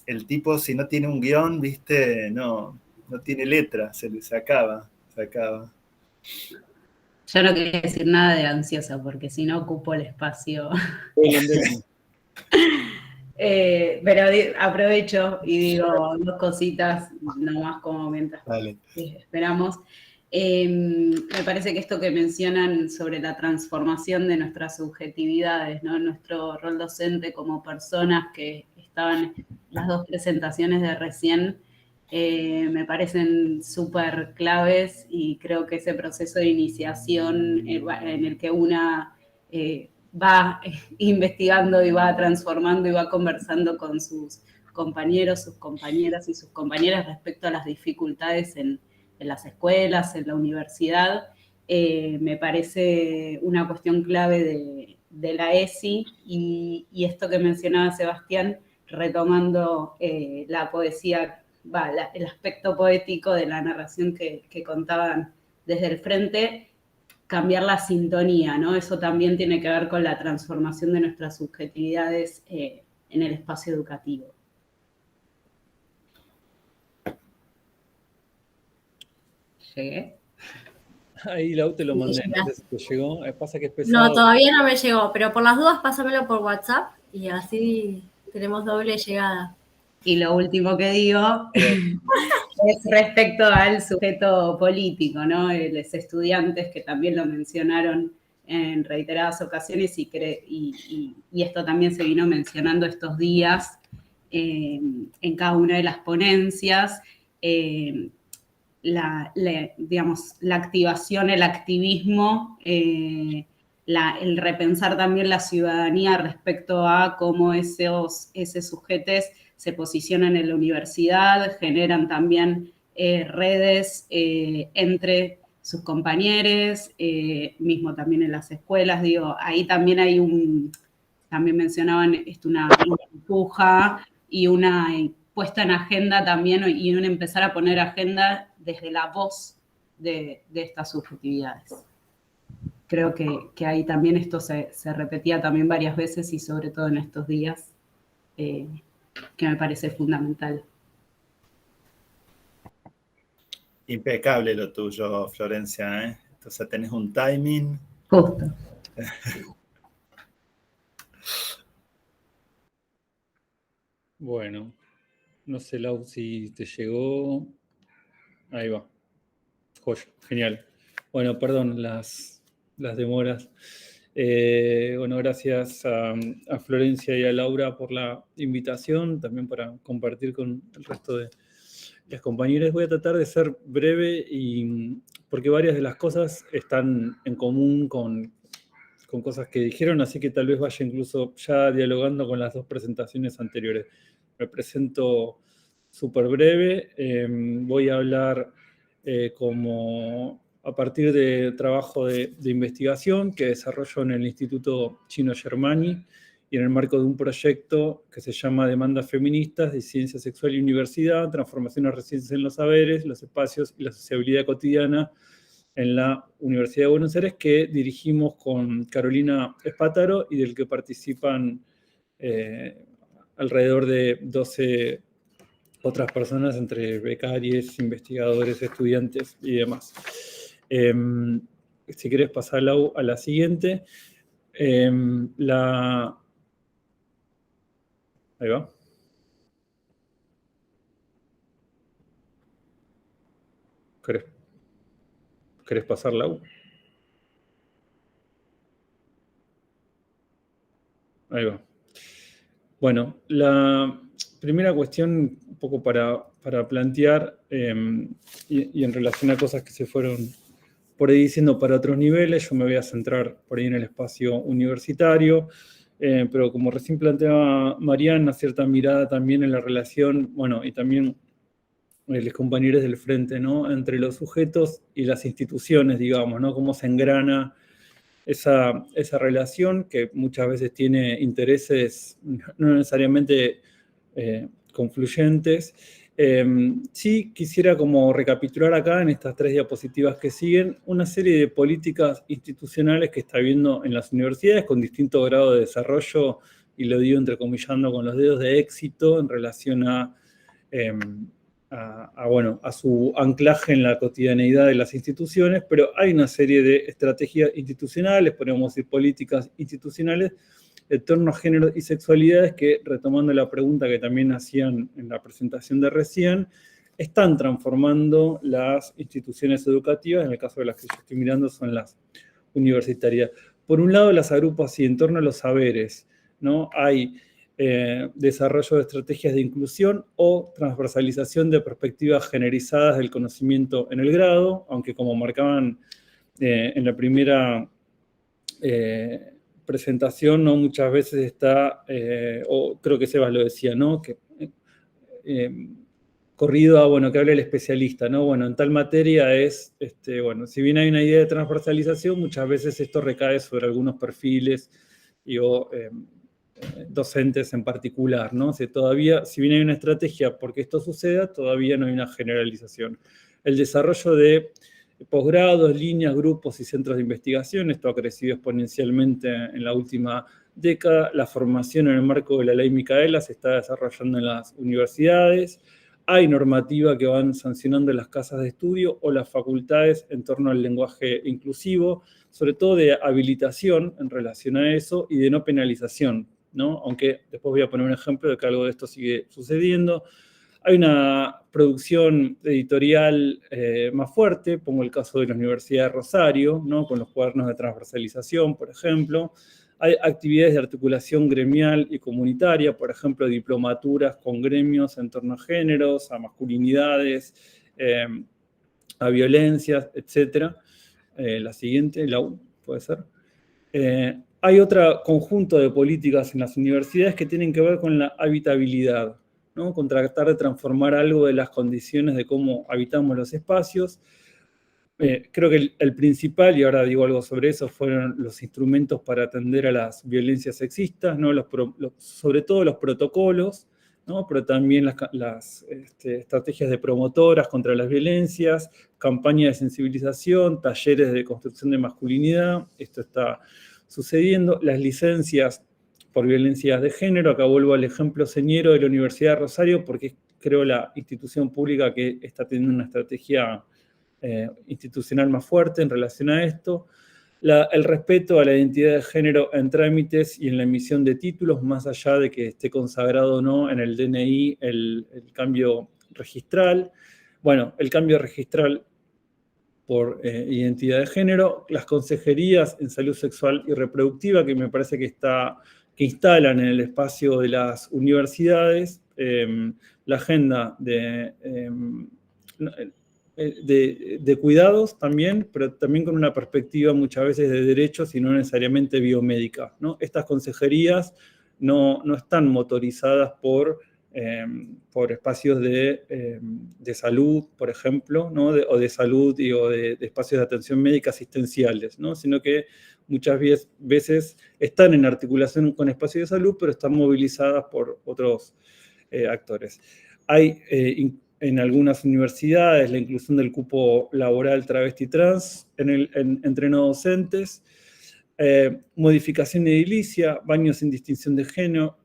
El tipo, si no tiene un guión, viste, no tiene letra, se acaba. Yo no quería decir nada de ansiosa, porque si no ocupo el espacio. Pero aprovecho y digo dos cositas, nomás como mientras esperamos. Me parece que esto que mencionan sobre la transformación de nuestras subjetividades, ¿no? Nuestro rol docente como personas que estaban en las dos presentaciones de recién, me parecen súper claves y creo que ese proceso de iniciación en el que una va investigando y va transformando y va conversando con sus compañeros, sus compañeras y sus compañeras respecto a las dificultades en las escuelas, en la universidad, me parece una cuestión clave la ESI y esto que mencionaba Sebastián, retomando la poesía, el aspecto poético de la narración que contaban desde el frente, cambiar la sintonía, ¿no? Eso también tiene que ver con la transformación de nuestras subjetividades en el espacio educativo. ¿Llegué? Ahí Lau te lo mandé, no sé si te llegó. Pasa que es pesado. No, todavía no me llegó, pero por las dudas pásamelo por WhatsApp y así tenemos doble llegada. Y lo último que digo es respecto al sujeto político, ¿no? Los estudiantes que también lo mencionaron en reiteradas ocasiones y esto también se vino mencionando estos días en cada una de las ponencias, digamos, la activación, el activismo, el repensar también la ciudadanía respecto a cómo esos sujetos se posicionan en la universidad, generan también redes entre sus compañeros, mismo también en las escuelas, digo, ahí también hay también mencionaban una empuja y una puesta en agenda también, y un empezar a poner agenda desde la voz de estas subjetividades. Creo que ahí también esto se repetía también varias veces y sobre todo en estos días, que me parece fundamental. Impecable lo tuyo, Florencia, ¿eh? Entonces tenés un timing. Justo. Bueno, no sé, Lau, si te llegó. Ahí va. Joya, genial. Bueno, perdón las demoras. Bueno, gracias a Florencia y a Laura por la invitación, también para compartir con el resto de las compañeras. Voy a tratar de ser breve porque varias de las cosas están en común con cosas que dijeron, así que tal vez vaya incluso ya dialogando con las dos presentaciones anteriores. Me presento súper breve. Voy a hablar como a partir de trabajo de investigación que desarrollo en el Instituto Chino Germani y en el marco de un proyecto que se llama Demandas Feministas de Ciencia Sexual y Universidad, Transformaciones Recientes en los Saberes, los Espacios y la Sociabilidad Cotidiana en la Universidad de Buenos Aires, que dirigimos con Carolina Espátaro y del que participan alrededor de 12 otras personas, entre becarios, investigadores, estudiantes y demás. Si querés pasar a la siguiente. Ahí va. ¿Querés pasar, Lau? Ahí va. Bueno, la primera cuestión, un poco para plantear, y en relación a cosas que se fueron por ahí diciendo para otros niveles, yo me voy a centrar por ahí en el espacio universitario, pero como recién planteaba Mariana, cierta mirada también en la relación, bueno, y también los compañeros del frente, ¿no? Entre los sujetos y las instituciones, digamos, ¿no? Cómo se engrana esa relación que muchas veces tiene intereses no necesariamente confluyentes. Sí quisiera como recapitular acá en estas 3 diapositivas que siguen una serie de políticas institucionales que está habiendo en las universidades con distinto grado de desarrollo, y lo digo entrecomillando con los dedos, de éxito en relación a su anclaje en la cotidianeidad de las instituciones, pero hay una serie de estrategias institucionales, podríamos decir políticas institucionales, en torno a género y sexualidades que, retomando la pregunta que también hacían en la presentación de recién, están transformando las instituciones educativas. En el caso de las que yo estoy mirando son las universitarias. Por un lado, las agrupa así en torno a los saberes, ¿no? Hay desarrollo de estrategias de inclusión o transversalización de perspectivas generizadas del conocimiento en el grado, aunque como marcaban en la primera presentación, ¿no? Muchas veces está, o creo que Sebas lo decía, ¿no? Que, corrido a, bueno, que hable el especialista, ¿no? Bueno, en tal materia es, bueno, si bien hay una idea de transversalización, muchas veces esto recae sobre algunos perfiles o docentes en particular, ¿no? O sea, todavía, si bien hay una estrategia porque esto suceda, todavía no hay una generalización. El desarrollo de posgrados, líneas, grupos y centros de investigación, esto ha crecido exponencialmente en la última década. La formación en el marco de la ley Micaela se está desarrollando en las universidades. Hay normativa que van sancionando las casas de estudio o las facultades en torno al lenguaje inclusivo, sobre todo de habilitación en relación a eso y de no penalización, ¿no? Aunque después voy a poner un ejemplo de que algo de esto sigue sucediendo. Hay una producción editorial más fuerte, pongo el caso de la Universidad de Rosario, ¿no? Con los cuadernos de transversalización, por ejemplo. Hay actividades de articulación gremial y comunitaria, por ejemplo, diplomaturas con gremios en torno a géneros, a masculinidades, a violencias, etc. La siguiente, la U, puede ser. Hay otro conjunto de políticas en las universidades que tienen que ver con la habitabilidad, ¿no? Con tratar de transformar algo de las condiciones de cómo habitamos los espacios. Creo que el principal, y ahora digo algo sobre eso, fueron los instrumentos para atender a las violencias sexistas, ¿no? Sobre todo los protocolos, ¿no? Pero también las estrategias de promotoras contra las violencias, campañas de sensibilización, talleres de construcción de masculinidad, esto está sucediendo. Las licencias por violencias de género, acá vuelvo al ejemplo señero de la Universidad de Rosario, porque es, creo, la institución pública que está teniendo una estrategia institucional más fuerte en relación a esto. El respeto a la identidad de género en trámites y en la emisión de títulos, más allá de que esté consagrado o no en el DNI el cambio registral. Bueno, el cambio registral por identidad de género, las consejerías en salud sexual y reproductiva, que me parece que instalan en el espacio de las universidades, la agenda de cuidados también, pero también con una perspectiva muchas veces de derechos y no necesariamente biomédica, ¿no? Estas consejerías no están motorizadas por espacios de salud, por ejemplo, ¿no? O de salud o de espacios de atención médica asistenciales, ¿no? Sino que muchas veces están en articulación con espacios de salud, pero están movilizadas por otros actores. Hay en algunas universidades la inclusión del cupo laboral travesti trans entre no docentes, modificación edilicia, baños sin distinción de género,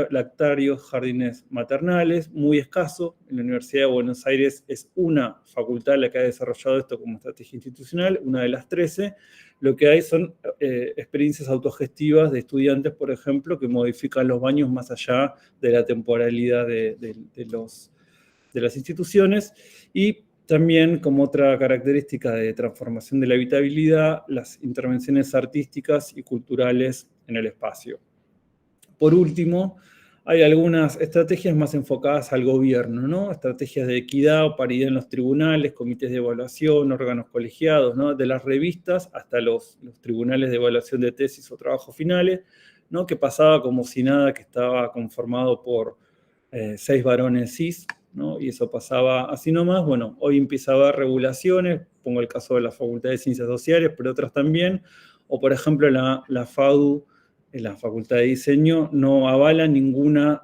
lactarios, jardines maternales, muy escaso. En la Universidad de Buenos Aires es una facultad la que ha desarrollado esto como estrategia institucional, una de las 13. Lo que hay son experiencias autogestivas de estudiantes, por ejemplo, que modifican los baños más allá de la temporalidad de las instituciones, y también como otra característica de transformación de la habitabilidad, las intervenciones artísticas y culturales en el espacio. Por último, hay algunas estrategias más enfocadas al gobierno, ¿no? Estrategias de equidad o paridad en los tribunales, comités de evaluación, órganos colegiados, ¿no? De las revistas hasta los tribunales de evaluación de tesis o trabajos finales, ¿no? Que pasaba como si nada, que estaba conformado por 6 varones cis, ¿no? Y eso pasaba así nomás. Bueno, hoy empieza a haber regulaciones, pongo el caso de la Facultad de Ciencias Sociales, pero otras también, o por ejemplo la FADU, la Facultad de Diseño, no avala ninguna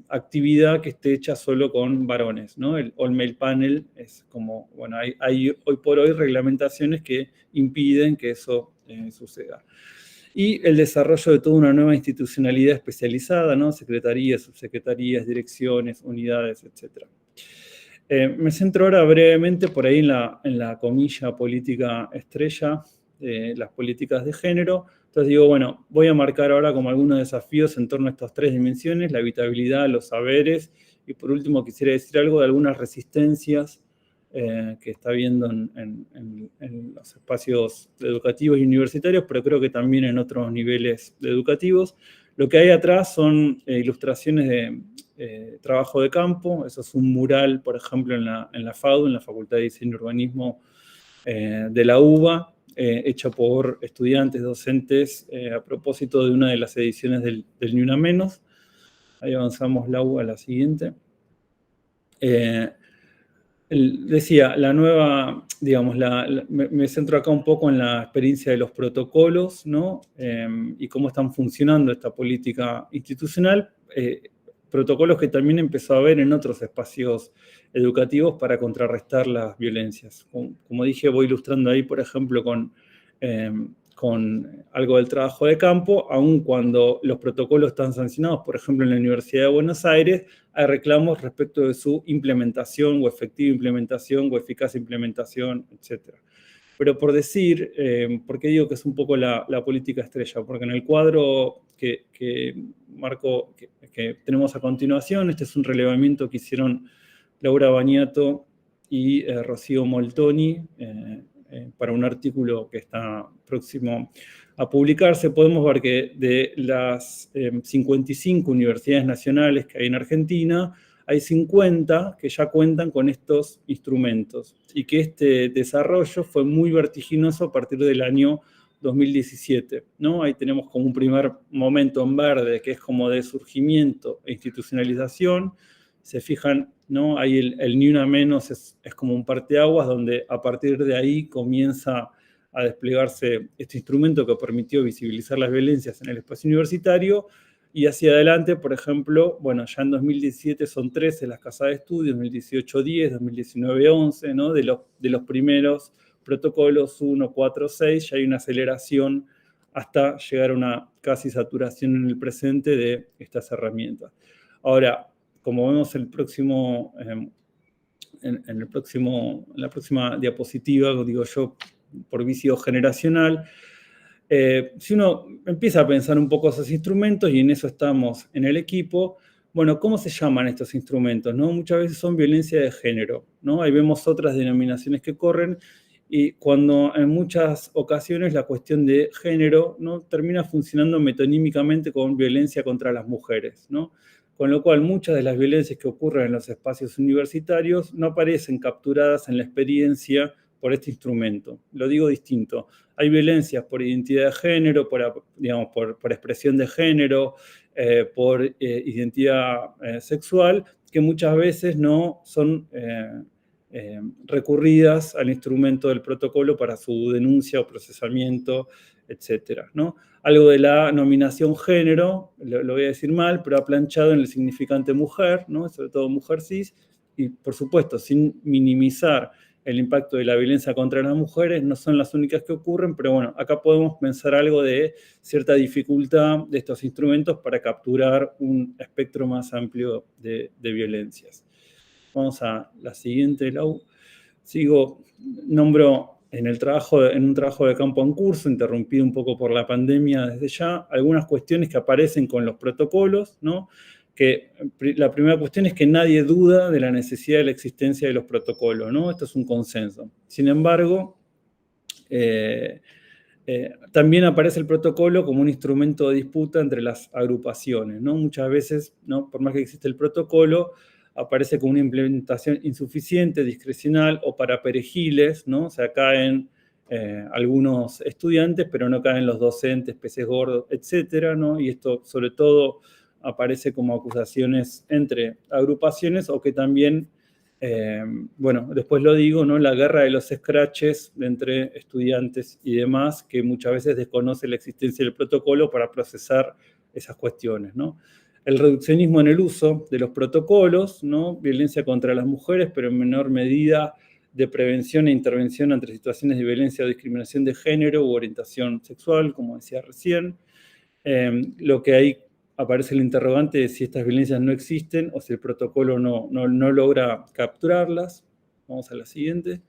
actividad que esté hecha solo con varones, ¿no? El All Male Panel es como, bueno, hay hoy por hoy reglamentaciones que impiden que eso suceda. Y el desarrollo de toda una nueva institucionalidad especializada, ¿no? Secretarías, subsecretarías, direcciones, unidades, etc. Me centro ahora brevemente por ahí en la comilla política estrella, las políticas de género. Entonces digo, bueno, voy a marcar ahora como algunos desafíos en torno a estas 3 dimensiones, la habitabilidad, los saberes, y por último quisiera decir algo de algunas resistencias que está viendo en los espacios educativos y universitarios, pero creo que también en otros niveles educativos. Lo que hay atrás son ilustraciones de trabajo de campo. Eso es un mural, por ejemplo, en la FADU, en la Facultad de Diseño y Urbanismo de la UBA, hecho por estudiantes, docentes, a propósito de una de las ediciones del Ni Una Menos. Ahí avanzamos, Lau, a la siguiente. decía, la nueva, digamos, me centro acá un poco en la experiencia de los protocolos, ¿no? Y cómo están funcionando esta política institucional, protocolos que también empezó a haber en otros espacios educativos para contrarrestar las violencias. Como dije, voy ilustrando ahí, por ejemplo, con algo del trabajo de campo, aun cuando los protocolos están sancionados, por ejemplo, en la Universidad de Buenos Aires, hay reclamos respecto de su implementación o efectiva implementación o eficaz implementación, etc. Pero por decir, ¿por qué digo que es un poco la política estrella? Porque en el cuadro que tenemos a continuación, este es un relevamiento que hicieron Laura Bañato y Rocío Moltoni, para un artículo que está próximo a publicarse. Podemos ver que de las 55 universidades nacionales que hay en Argentina, hay 50 que ya cuentan con estos instrumentos y que este desarrollo fue muy vertiginoso a partir del año 2017, ¿no? Ahí tenemos como un primer momento en verde que es como de surgimiento e institucionalización. Se fijan, ¿no? Ahí el ni una menos es como un parteaguas donde a partir de ahí comienza a desplegarse este instrumento que permitió visibilizar las violencias en el espacio universitario. Y hacia adelante, por ejemplo, bueno, ya en 2017 son 13 las casas de estudio, 2018 10, 2019 11, ¿no? De los primeros protocolos 1, 4, 6, ya hay una aceleración hasta llegar a una casi saturación en el presente de estas herramientas. Ahora, como vemos en la próxima diapositiva, digo yo, por vicio generacional, si uno empieza a pensar un poco esos instrumentos, y en eso estamos en el equipo, bueno, ¿cómo se llaman estos instrumentos, no? Muchas veces son violencia de género, ¿no? Ahí vemos otras denominaciones que corren, y cuando en muchas ocasiones la cuestión de género, ¿no? Termina funcionando metonímicamente con violencia contra las mujeres, ¿no? Con lo cual muchas de las violencias que ocurren en los espacios universitarios no aparecen capturadas en la experiencia por este instrumento. Lo digo distinto. Hay violencias por identidad de género, por expresión de género, por identidad sexual, que muchas veces no son recurridas al instrumento del protocolo para su denuncia o procesamiento, etcétera, ¿no? Algo de la nominación género, lo voy a decir mal, pero ha planchado en el significante mujer, ¿no? Sobre todo mujer cis, y por supuesto, sin minimizar el impacto de la violencia contra las mujeres, no son las únicas que ocurren, pero bueno, acá podemos pensar algo de cierta dificultad de estos instrumentos para capturar un espectro más amplio de violencias. Vamos a la siguiente, Lau. Nombro en un trabajo de campo en curso, interrumpido un poco por la pandemia desde ya, algunas cuestiones que aparecen con los protocolos, ¿no? Que la primera cuestión es que nadie duda de la necesidad de la existencia de los protocolos, ¿no? Esto es un consenso. Sin embargo, también aparece el protocolo como un instrumento de disputa entre las agrupaciones, ¿no? Muchas veces, ¿no? Por más que existe el protocolo, aparece como una implementación insuficiente, discrecional o para perejiles, ¿no? O sea, caen algunos estudiantes, pero no caen los docentes, peces gordos, etcétera, ¿no? Y esto, sobre todo, aparece como acusaciones entre agrupaciones o que también, bueno, después lo digo, ¿no? La guerra de los scratches entre estudiantes y demás, que muchas veces desconoce la existencia del protocolo para procesar esas cuestiones, ¿no? El reduccionismo en el uso de los protocolos, ¿no? Violencia contra las mujeres, pero en menor medida de prevención e intervención ante situaciones de violencia o discriminación de género u orientación sexual, como decía recién. Lo que ahí aparece el interrogante de si estas violencias no existen o si el protocolo no logra capturarlas. Vamos a la siguiente.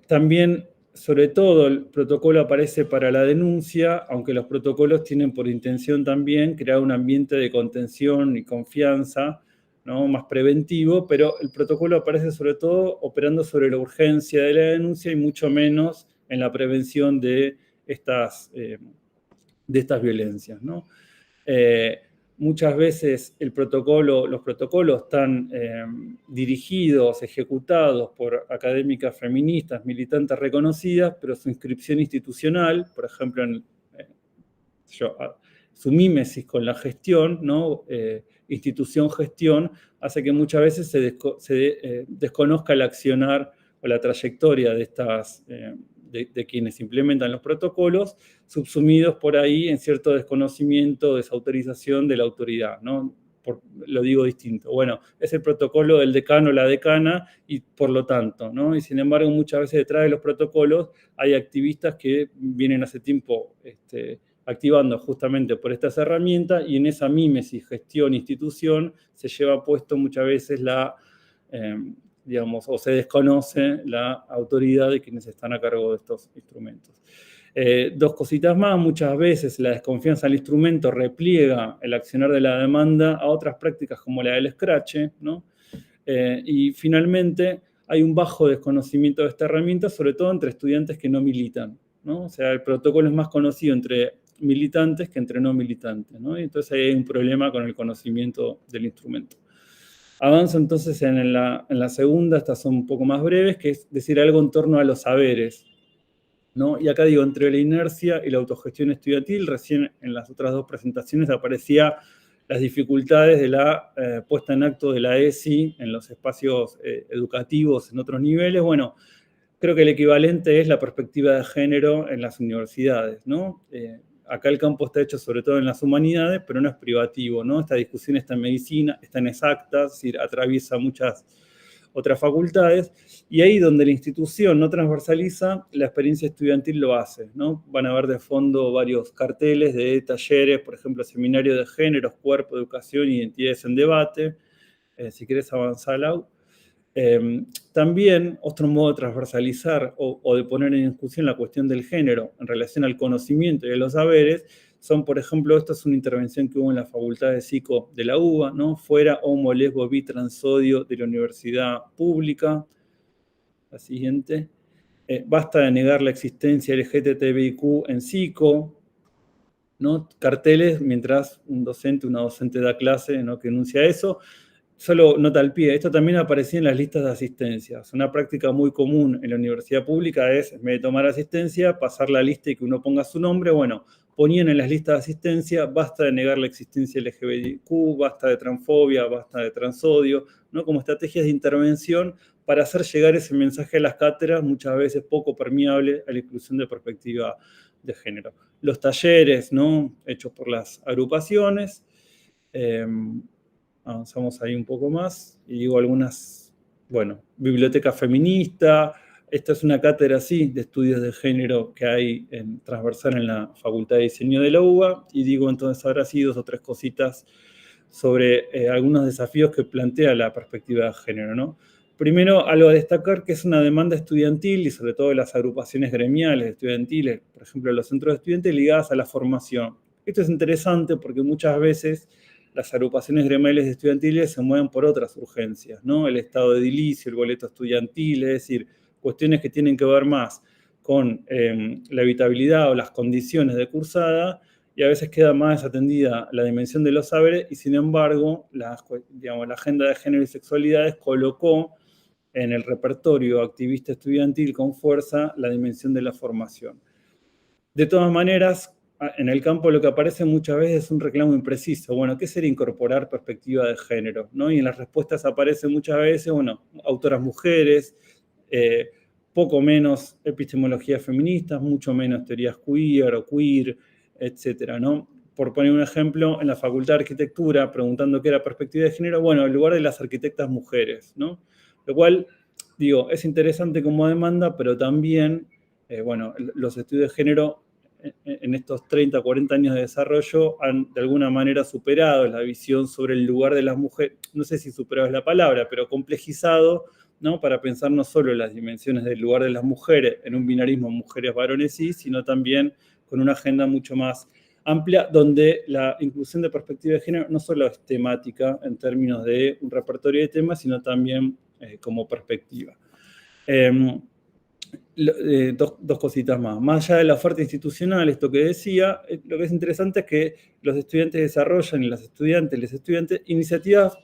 También, sobre todo, el protocolo aparece para la denuncia, aunque los protocolos tienen por intención también crear un ambiente de contención y confianza, ¿no? Más preventivo, pero el protocolo aparece sobre todo operando sobre la urgencia de la denuncia y mucho menos en la prevención de estas violencias, ¿no? Muchas veces los protocolos están dirigidos, ejecutados por académicas feministas, militantes reconocidas, pero su inscripción institucional, por ejemplo, su mímesis con la gestión, ¿no? institución-gestión, hace que muchas veces se desconozca el accionar o la trayectoria de de quienes implementan los protocolos, subsumidos por ahí en cierto desconocimiento, desautorización de la autoridad, ¿no? Lo digo distinto. Bueno, es el protocolo del decano o la decana y por lo tanto, ¿no? Y sin embargo, muchas veces detrás de los protocolos hay activistas que vienen hace tiempo activando justamente por estas herramientas y en esa mímesis, gestión, institución, se lleva puesto muchas veces digamos, o se desconoce la autoridad de quienes están a cargo de estos instrumentos. Dos cositas más, muchas veces la desconfianza del instrumento repliega el accionar de la demanda a otras prácticas como la del escrache, ¿no? Y finalmente hay un bajo desconocimiento de esta herramienta, sobre todo entre estudiantes que no militan, ¿no? O sea, el protocolo es más conocido entre militantes que entre no militantes, ¿no? Y entonces hay un problema con el conocimiento del instrumento. Avanzo entonces en la segunda, estas son un poco más breves, que es decir algo en torno a los saberes, ¿no? Y acá digo, entre la inercia y la autogestión estudiantil, recién en las otras dos presentaciones aparecían las dificultades de la puesta en acto de la ESI en los espacios educativos en otros niveles. Bueno, creo que el equivalente es la perspectiva de género en las universidades, ¿no? Acá el campo está hecho sobre todo en las humanidades, pero no es privativo, ¿no? Esta discusión está en medicina, está en exactas, es decir, atraviesa muchas otras facultades, y ahí donde la institución no transversaliza, la experiencia estudiantil lo hace, ¿no? Van a ver de fondo varios carteles de talleres, por ejemplo, seminario de géneros, cuerpo, educación, identidades en debate, si querés avanzar, Lau. También otro modo de transversalizar o de poner en discusión la cuestión del género en relación al conocimiento y a los saberes son, por ejemplo, esta es una intervención que hubo en la Facultad de Psico de la UBA, ¿no? Fuera homo, lesbo, bi, transodio de la universidad pública. La siguiente. Basta de negar la existencia LGTBIQ en Psico, ¿no? Carteles mientras una docente da clase, ¿no? Que enuncia eso. Solo nota al pie, esto también aparecía en las listas de asistencias. Una práctica muy común en la universidad pública es, en vez de tomar asistencia, pasar la lista y que uno ponga su nombre. Bueno, ponían en las listas de asistencia, basta de negar la existencia LGBTQ, basta de transfobia, basta de transodio, ¿no? Como estrategias de intervención para hacer llegar ese mensaje a las cátedras, muchas veces poco permeable a la inclusión de perspectiva de género. Los talleres, ¿no? Hechos por las agrupaciones. Avanzamos ahí un poco más y digo algunas, bueno, biblioteca feminista. Esta es una cátedra, sí, de estudios de género que hay transversal en la Facultad de Diseño de la UBA, y digo entonces ahora sí 2 o 3 cositas sobre algunos desafíos que plantea la perspectiva de género, ¿no? Primero, algo a destacar que es una demanda estudiantil y sobre todo de las agrupaciones gremiales estudiantiles, por ejemplo, los centros de estudiantes ligadas a la formación. Esto es interesante porque muchas veces las agrupaciones gremiales estudiantiles se mueven por otras urgencias, ¿no? El estado de edilicio, el boleto estudiantil, es decir, cuestiones que tienen que ver más con la habitabilidad o las condiciones de cursada, y a veces queda más desatendida la dimensión de los saberes, y sin embargo, la agenda de género y sexualidades colocó en el repertorio activista estudiantil con fuerza la dimensión de la formación. De todas maneras, en el campo lo que aparece muchas veces es un reclamo impreciso. Bueno, ¿qué sería incorporar perspectiva de género, ¿no? Y en las respuestas aparece muchas veces, bueno, autoras mujeres, poco menos epistemologías feministas, mucho menos teorías queer o queer, etcétera, ¿no? Por poner un ejemplo, en la Facultad de Arquitectura, preguntando qué era perspectiva de género, bueno, en lugar de las arquitectas mujeres, ¿no? Lo cual, digo, es interesante como demanda, pero también, bueno, los estudios de género en estos 30, 40 años de desarrollo han de alguna manera superado la visión sobre el lugar de las mujeres, no sé si superado es la palabra, pero complejizado, ¿no? Para pensar no solo en las dimensiones del lugar de las mujeres en un binarismo mujeres-varones sí, sino también con una agenda mucho más amplia, donde la inclusión de perspectiva de género no solo es temática en términos de un repertorio de temas, sino también como perspectiva. Dos cositas más. Más allá de la oferta institucional, esto que decía, lo que es interesante es que los estudiantes desarrollan, y las estudiantes, iniciativas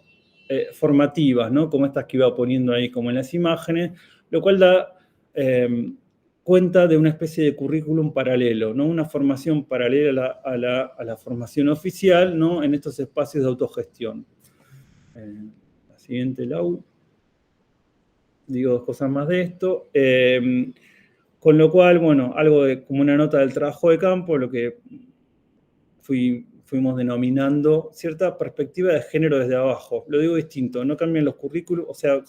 formativas, ¿no? Como estas que iba poniendo ahí como en las imágenes, lo cual da cuenta de una especie de currículum paralelo, ¿no? Una formación paralela a la formación oficial, ¿no? En estos espacios de autogestión. La siguiente, Lau. Digo 2 cosas más de esto. Con lo cual, bueno, algo como una nota del trabajo de campo, lo que fuimos denominando cierta perspectiva de género desde abajo. Lo digo distinto, no cambian los currículos, o sea,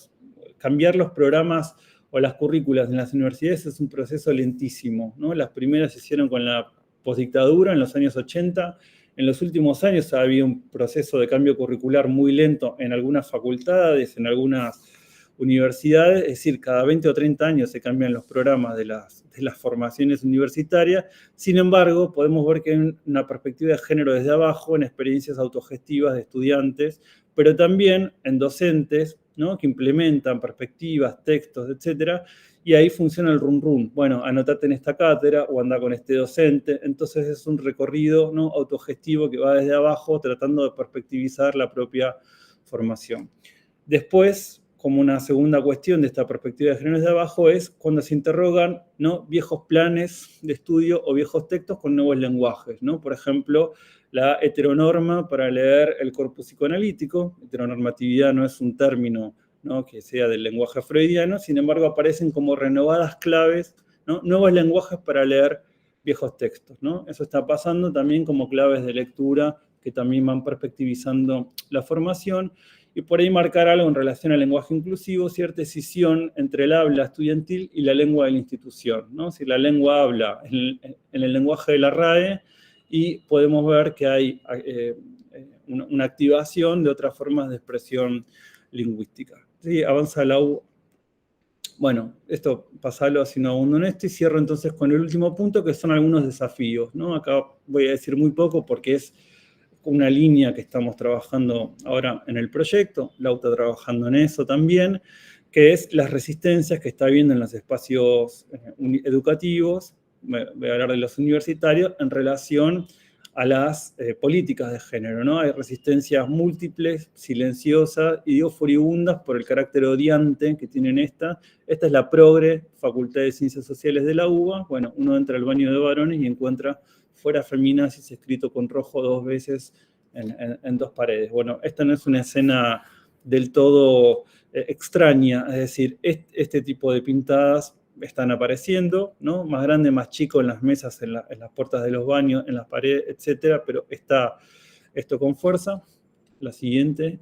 cambiar los programas o las currículas en las universidades es un proceso lentísimo, ¿no? Las primeras se hicieron con la postdictadura en los años 80. En los últimos años ha habido un proceso de cambio curricular muy lento en algunas facultades, en algunas universidades, es decir, cada 20 o 30 años se cambian los programas de las formaciones universitarias. Sin embargo, podemos ver que hay una perspectiva de género desde abajo, en experiencias autogestivas de estudiantes, pero también en docentes, ¿no? Que implementan perspectivas, textos, etcétera, y ahí funciona el run. Bueno, anotate en esta cátedra o anda con este docente. Entonces es un recorrido, ¿no? Autogestivo que va desde abajo tratando de perspectivizar la propia formación. Después, como una segunda cuestión de esta perspectiva de género desde abajo, es cuando se interrogan, ¿no? Viejos planes de estudio o viejos textos con nuevos lenguajes, ¿no? Por ejemplo, la heteronorma para leer el corpus psicoanalítico. Heteronormatividad no es un término, ¿no? Que sea del lenguaje freudiano, sin embargo aparecen como renovadas claves, ¿no? Nuevos lenguajes para leer viejos textos, ¿no? Eso está pasando también como claves de lectura que también van perspectivizando la formación. Y por ahí marcar algo en relación al lenguaje inclusivo, cierta escisión entre el habla estudiantil y la lengua de la institución, ¿no? Si la lengua habla en el lenguaje de la RAE, y podemos ver que hay una activación de otras formas de expresión lingüística. ¿Sí? Avanza la U. Bueno, esto pasalo así no abundo en esto, y cierro entonces con el último punto, que son algunos desafíos, ¿no? Acá voy a decir muy poco porque es una línea que estamos trabajando ahora en el proyecto, Lau está trabajando en eso también, que es las resistencias que está habiendo en los espacios educativos, voy a hablar de los universitarios, en relación a las políticas de género, ¿no? Hay resistencias múltiples, silenciosas, y digo furibundas por el carácter odiante que tienen esta. Esta es la progre Facultad de Ciencias Sociales de la UBA. Bueno, uno entra al baño de varones y encuentra fuera feminazis escrito con rojo 2 veces en 2 paredes. Bueno, esta no es una escena del todo extraña, es decir, este tipo de pintadas están apareciendo, ¿no? Más grande, más chico en las mesas, en las puertas de los baños, en las paredes, etcétera, pero está esto con fuerza. La siguiente.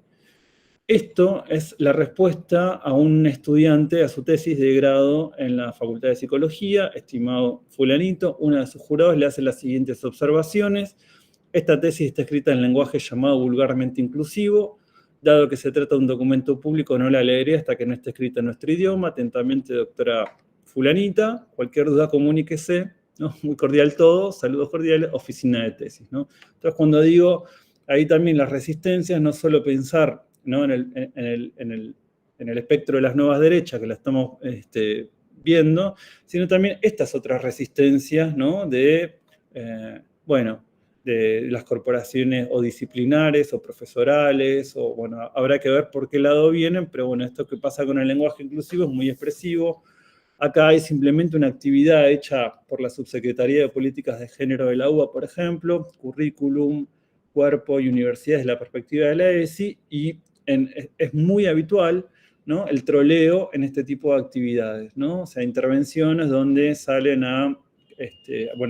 Esto es la respuesta a un estudiante a su tesis de grado en la Facultad de Psicología, estimado fulanito. Una de sus jurados le hace las siguientes observaciones. Esta tesis está escrita en lenguaje llamado vulgarmente inclusivo. Dado que se trata de un documento público, no la leeré hasta que no esté escrita en nuestro idioma. Atentamente, doctora fulanita. Cualquier duda, comuníquese, ¿no? Muy cordial todo. Saludos cordiales. Oficina de tesis, ¿no? Entonces, cuando digo ahí también las resistencias, no solo pensar, ¿no? en el espectro de las nuevas derechas, que la estamos viendo, sino también estas otras resistencias, ¿no? de las corporaciones o disciplinares o profesorales, o bueno, habrá que ver por qué lado vienen, pero bueno, esto que pasa con el lenguaje inclusivo es muy expresivo. Acá hay simplemente una actividad hecha por la Subsecretaría de Políticas de Género de la UBA, por ejemplo, currículum, cuerpo y universidades desde la perspectiva de la ESI, y es muy habitual, ¿no? El troleo en este tipo de actividades, ¿no? O sea, intervenciones donde salen a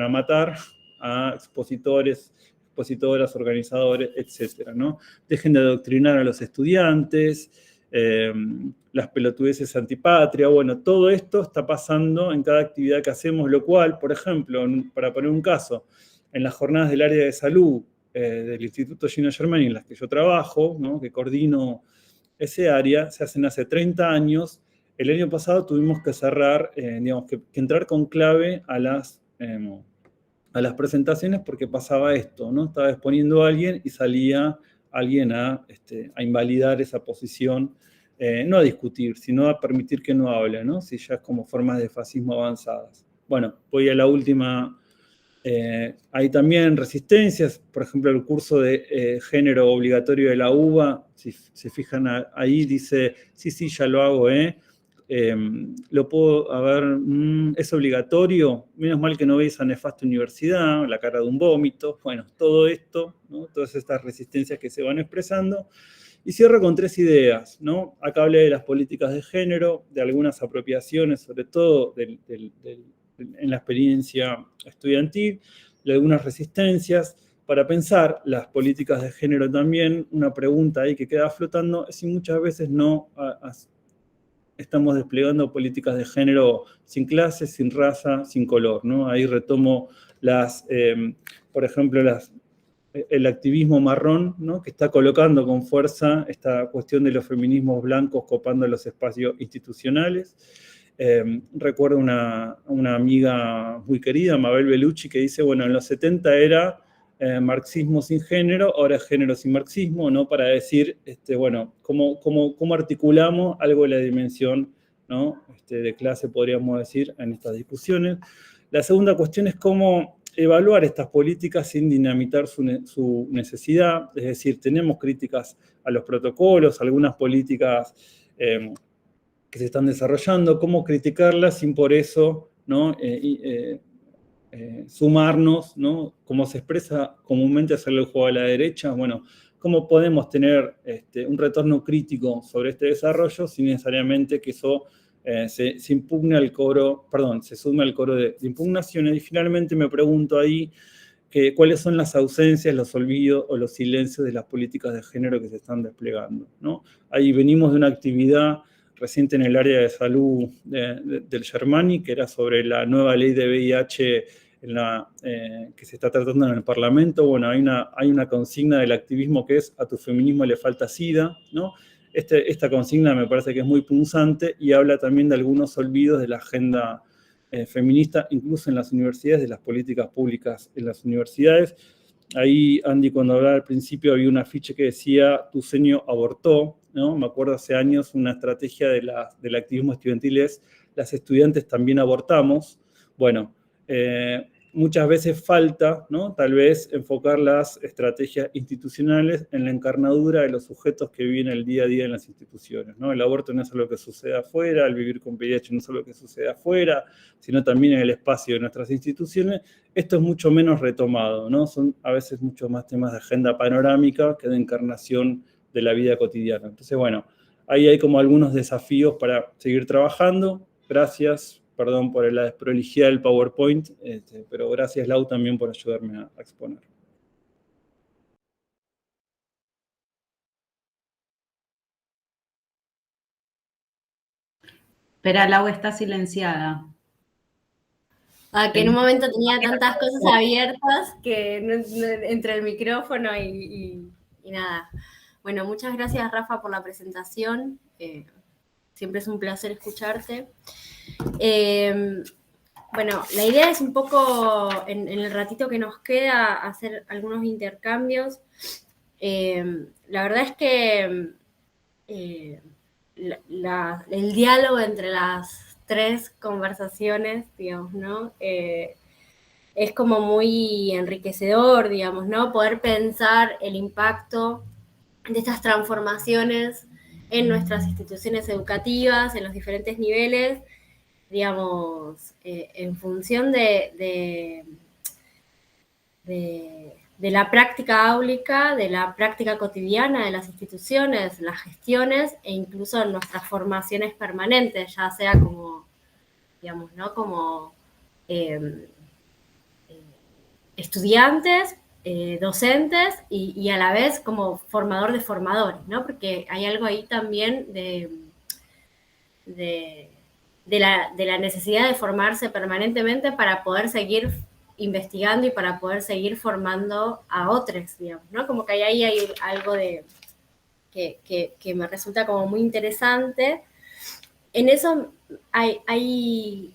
matar a expositores, expositoras, organizadores, etcétera, ¿no? Dejen de adoctrinar a los estudiantes, las pelotudeces antipatria, bueno, todo esto está pasando en cada actividad que hacemos, lo cual, por ejemplo, para poner un caso, en las jornadas del área de salud del Instituto Gino Germani, en las que yo trabajo, ¿no? Que coordino ese área, se hacen hace 30 años. El año pasado tuvimos que cerrar, que entrar con clave a las presentaciones, porque pasaba esto, ¿no? Estaba exponiendo a alguien y salía alguien a invalidar esa posición, no a discutir, sino a permitir que no hable, ¿no? Si ya es como formas de fascismo avanzadas. Bueno, voy a la última. Hay también resistencias, por ejemplo, el curso de género obligatorio de la UBA, si se fijan ahí, dice, sí, ya lo hago, lo puedo, a ver, es obligatorio, menos mal que no veis esa nefasta universidad, la cara de un vómito, bueno, todo esto, ¿no? Todas estas resistencias que se van expresando. Y cierro con 3 ideas, ¿no? Acá hablé de las políticas de género, de algunas apropiaciones, sobre todo en la experiencia estudiantil, de algunas resistencias. Para pensar las políticas de género también, una pregunta ahí que queda flotando es si muchas veces no estamos desplegando políticas de género sin clase, sin raza, sin color, ¿no? Ahí retomo por ejemplo, el activismo marrón, ¿no? Que está colocando con fuerza esta cuestión de los feminismos blancos copando los espacios institucionales. Recuerdo una amiga muy querida, Mabel Bellucci, que dice, bueno, en los 70 era marxismo sin género, ahora es género sin marxismo, ¿no? Para decir, bueno, cómo articulamos algo de la dimensión, ¿no? De clase, podríamos decir, en estas discusiones. La segunda cuestión es cómo evaluar estas políticas sin dinamitar su necesidad, es decir, tenemos críticas a los protocolos, algunas políticas que se están desarrollando, cómo criticarlas sin por eso, ¿no? Sumarnos, ¿no? Como se expresa comúnmente hacerle el juego a la derecha, bueno, cómo podemos tener un retorno crítico sobre este desarrollo sin necesariamente que eso se impugne al coro, perdón, se sume al coro de impugnaciones. Y finalmente me pregunto ahí cuáles son las ausencias, los olvidos o los silencios de las políticas de género que se están desplegando, ¿no? Ahí venimos de una actividad reciente en el área de salud del Germani, que era sobre la nueva ley de VIH que se está tratando en el Parlamento. Bueno, hay una consigna del activismo que es: a tu feminismo le falta SIDA, ¿no? Esta consigna me parece que es muy punzante y habla también de algunos olvidos de la agenda feminista, incluso en las universidades, de las políticas públicas en las universidades. Ahí, Andy, cuando hablaba al principio, había un afiche que decía: tu sueño abortó, ¿no? Me acuerdo hace años una estrategia del activismo estudiantil es: las estudiantes también abortamos. Bueno, muchas veces falta, ¿no? Tal vez enfocar las estrategias institucionales en la encarnadura de los sujetos que viven el día a día en las instituciones, ¿no? El aborto no es algo que sucede afuera, el vivir con VIH no es algo que sucede afuera, sino también en el espacio de nuestras instituciones. Esto es mucho menos retomado, ¿no? Son a veces mucho más temas de agenda panorámica que de encarnación de la vida cotidiana. Entonces, bueno, ahí hay como algunos desafíos para seguir trabajando. Gracias. Perdón por la desprolijidad del PowerPoint, pero gracias, Lau, también por ayudarme a exponer. Espera, Lau está silenciada. Que en un momento tenía tantas cosas abiertas que entre el micrófono y nada. Bueno, muchas gracias, Rafa, por la presentación. Siempre es un placer escucharte. Bueno, la idea es un poco, en el ratito que nos queda, hacer algunos intercambios. La verdad es que el diálogo entre las 3 conversaciones, digamos, ¿no? Es como muy enriquecedor, digamos, ¿no? Poder pensar el impacto de estas transformaciones en nuestras instituciones educativas, en los diferentes niveles, digamos, en función de la práctica áulica, de la práctica cotidiana de las instituciones, las gestiones e incluso en nuestras formaciones permanentes, ya sea como, digamos, ¿no? Como estudiantes, docentes y a la vez como formador de formadores, ¿no? Porque hay algo ahí también de la necesidad de formarse permanentemente para poder seguir investigando y para poder seguir formando a otros, digamos, ¿no? Como que ahí hay algo que me resulta como muy interesante. En eso hay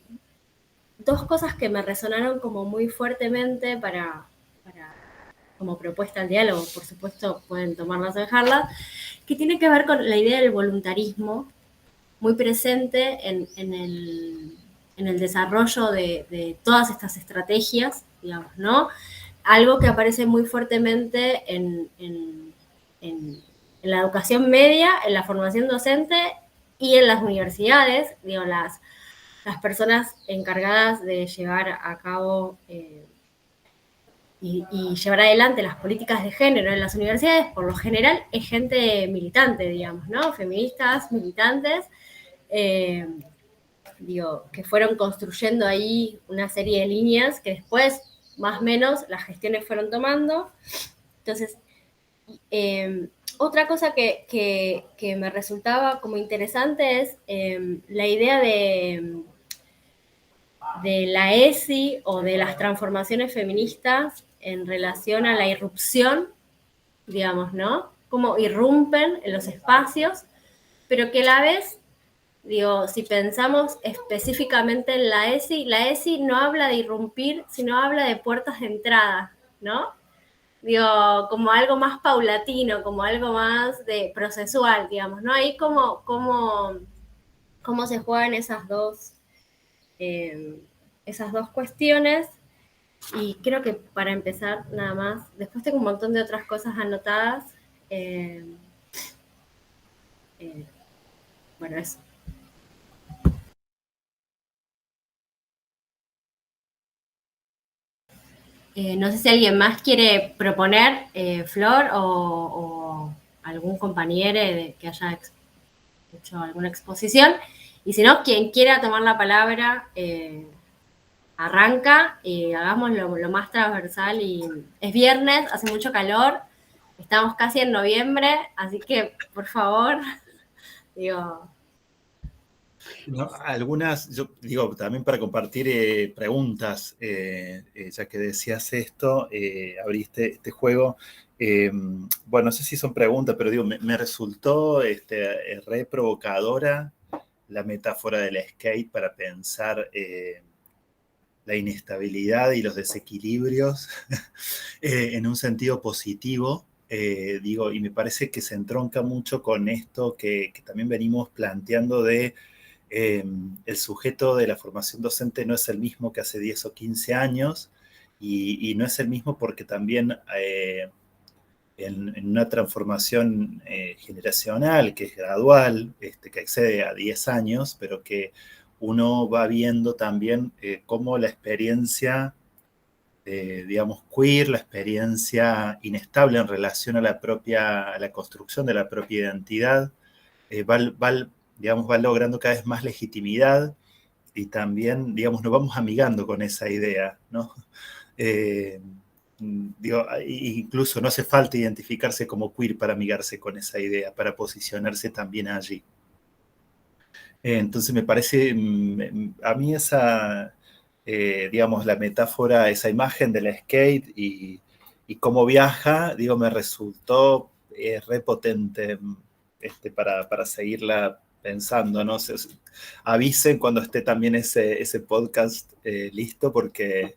2 cosas que me resonaron como muy fuertemente como propuesta al diálogo, por supuesto pueden tomarlas o dejarlas, que tiene que ver con la idea del voluntarismo, muy presente en el desarrollo de todas estas estrategias, digamos, ¿no? Algo que aparece muy fuertemente en la educación media, en la formación docente Y en las universidades, digo, las personas encargadas de llevar a cabo y llevar adelante las políticas de género en las universidades, por lo general, es gente militante, digamos, ¿no? Feministas, militantes, que fueron construyendo ahí una serie de líneas que después, más o menos, las gestiones fueron tomando. Entonces, otra cosa que me resultaba como interesante es la idea de la ESI o de las transformaciones feministas en relación a la irrupción, digamos, ¿no? Cómo irrumpen en los espacios, pero que a la vez, digo, si pensamos específicamente en la ESI no habla de irrumpir, sino habla de puertas de entrada, ¿no? Digo, como algo más paulatino, como algo más de procesual, digamos, ¿no? Ahí cómo se juegan esas dos cuestiones. Y creo que para empezar, nada más, después tengo un montón de otras cosas anotadas. Bueno, eso. No sé si alguien más quiere proponer, Flor, o algún compañero que haya hecho alguna exposición. Y si no, quien quiera tomar la palabra, arranca y hagamos lo más transversal. Y es viernes, hace mucho calor, estamos casi en noviembre, así que, por favor, digo... No, algunas, yo digo, también para compartir preguntas, ya que decías esto, abriste este juego. Bueno, no sé si son preguntas, pero digo, me resultó re provocadora la metáfora del skate para pensar la inestabilidad y los desequilibrios en un sentido positivo. Digo, y me parece que se entronca mucho con esto que también venimos planteando de el sujeto de la formación docente no es el mismo que hace 10 o 15 años y no es el mismo porque también en una transformación generacional que es gradual, que excede a 10 años, pero que uno va viendo también cómo la experiencia, digamos, queer, la experiencia inestable en relación a la construcción de la propia identidad, digamos, va logrando cada vez más legitimidad y también, digamos, nos vamos amigando con esa idea, ¿no? Digo, incluso no hace falta identificarse como queer para amigarse con esa idea, para posicionarse también allí. Entonces me parece, a mí esa, digamos, la metáfora, esa imagen del skate y cómo viaja, digo, me resultó re potente para seguirla pensando, ¿no? Avisen cuando esté también ese podcast listo, porque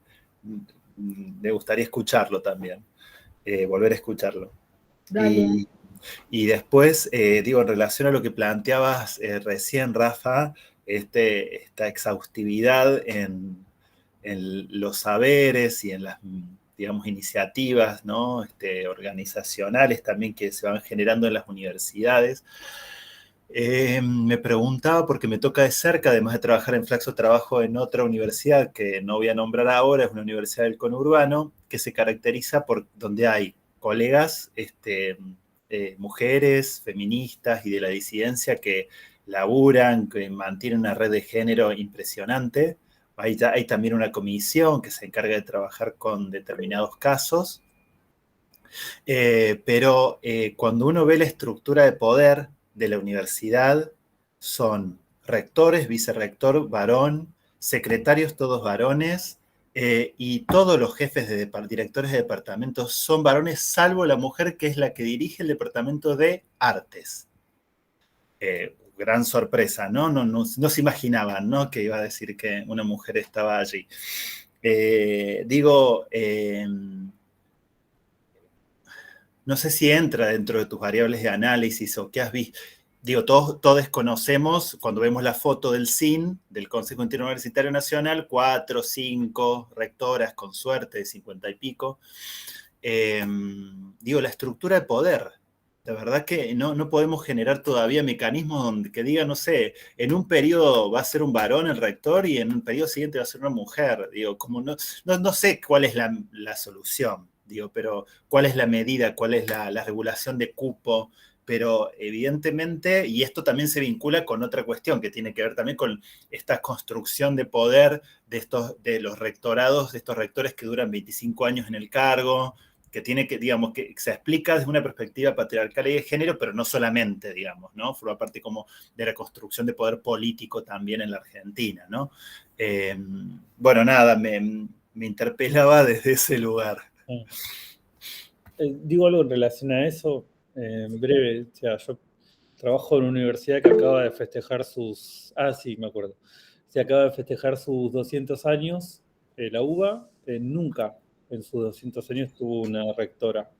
me gustaría escucharlo también, volver a escucharlo. Dale. Y después, digo, en relación a lo que planteabas recién, Rafa, esta exhaustividad en los saberes y en las, digamos, iniciativas, ¿no? Organizacionales también que se van generando en las universidades. Me preguntaba, porque me toca de cerca, además de trabajar en Flaxo, trabajo en otra universidad que no voy a nombrar ahora, es una universidad del conurbano, que se caracteriza por donde hay colegas, mujeres, feministas y de la disidencia que laburan, que mantienen una red de género impresionante. Hay también una comisión que se encarga de trabajar con determinados casos. Pero cuando uno ve la estructura de poder de la universidad, son rectores, vicerrector, varón, secretarios todos varones, y todos los jefes de directores de departamentos son varones, salvo la mujer que es la que dirige el departamento de artes. Gran sorpresa, ¿no? No se imaginaban, ¿no?, que iba a decir que una mujer estaba allí. No sé si entra dentro de tus variables de análisis o qué has visto. Digo, todos conocemos, cuando vemos la foto del CIN, del Consejo Interuniversitario Nacional, 4, 5 rectoras, con suerte, de 50 y pico. Digo, la estructura de poder la verdad que no podemos generar todavía mecanismos donde que diga, no sé, en un periodo va a ser un varón el rector y en un periodo siguiente va a ser una mujer. Digo, como no sé cuál es la solución, digo, pero cuál es la medida, cuál es la regulación de cupo. Pero evidentemente, y esto también se vincula con otra cuestión que tiene que ver también con esta construcción de poder de los rectorados, de estos rectores que duran 25 años en el cargo, que tiene que, digamos, que se explica desde una perspectiva patriarcal y de género, pero no solamente, digamos, ¿no? Forma parte como de la construcción de poder político también en la Argentina, ¿no? Bueno, nada, me interpelaba desde ese lugar. Digo algo en relación a eso, breve, o sea, yo trabajo en una universidad que acaba de festejar sus... sí, me acuerdo. Se acaba de festejar sus 200 años, la UBA, nunca en sus 200 años tuvo una rectora.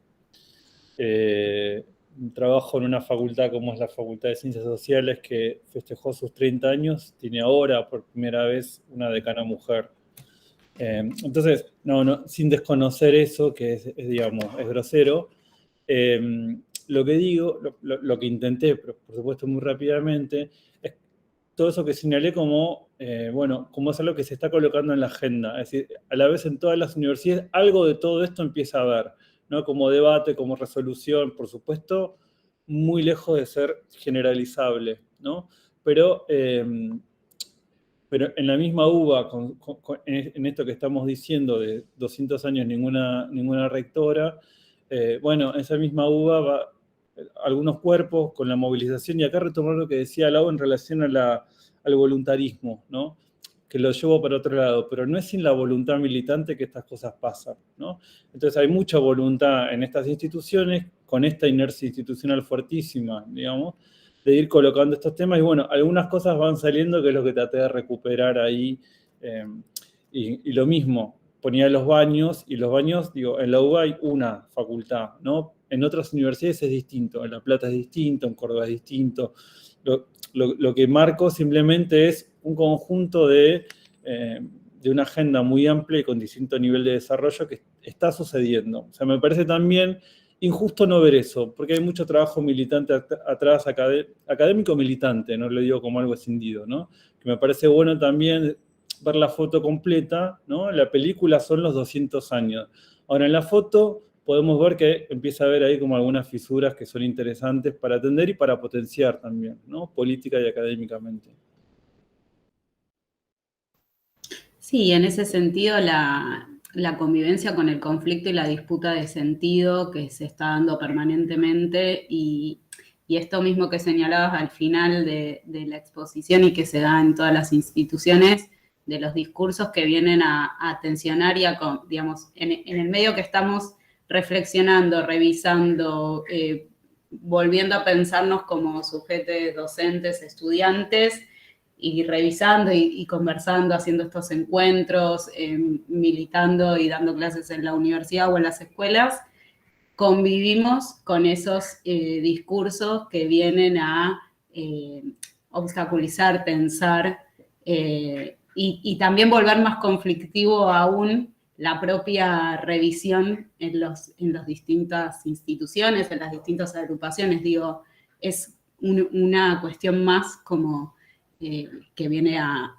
Trabajo en una facultad como es la Facultad de Ciencias Sociales que festejó sus 30 años, tiene ahora por primera vez una decana mujer. Entonces, sin desconocer eso, que es digamos, es grosero, lo que digo, lo que intenté, pero por supuesto muy rápidamente, es todo eso que señalé como, como es algo que se está colocando en la agenda. Es decir, a la vez en todas las universidades algo de todo esto empieza a haber, ¿no? Como debate, como resolución, por supuesto, muy lejos de ser generalizable, ¿no? Pero en la misma UBA, en esto que estamos diciendo de 200 años ninguna rectora, esa misma UBA va algunos cuerpos con la movilización, y acá retomar lo que decía Lau en relación al voluntarismo, ¿no? Que lo llevo para otro lado, pero no es sin la voluntad militante que estas cosas pasan, ¿no? Entonces hay mucha voluntad en estas instituciones, con esta inercia institucional fuertísima, digamos, de ir colocando estos temas, y algunas cosas van saliendo, que es lo que traté de recuperar ahí, y lo mismo, ponía los baños, y los baños, digo, en la UBA hay una facultad, ¿no? En otras universidades es distinto, en La Plata es distinto, en Córdoba es distinto. Lo que marco simplemente es un conjunto de una agenda muy amplia y con distinto nivel de desarrollo que está sucediendo. O sea, me parece también injusto no ver eso, porque hay mucho trabajo militante atrás, académico militante, no lo digo como algo escindido, ¿no? Que me parece bueno también ver la foto completa, ¿no? La película son los 200 años. Ahora, en la foto podemos ver que empieza a haber ahí como algunas fisuras que son interesantes para atender y para potenciar también, ¿no? Política y académicamente. Sí, en ese sentido la convivencia con el conflicto y la disputa de sentido que se está dando permanentemente, y esto mismo que señalabas al final de la exposición y que se da en todas las instituciones, de los discursos que vienen a tensionar y digamos, en el medio que estamos reflexionando, revisando, volviendo a pensarnos como sujetos, docentes, estudiantes, y revisando y conversando, haciendo estos encuentros, militando y dando clases en la universidad o en las escuelas, convivimos con esos discursos que vienen a obstaculizar, tensar, y también volver más conflictivo aún la propia revisión en las distintas instituciones, en las distintas agrupaciones. Digo, es una cuestión más como que viene a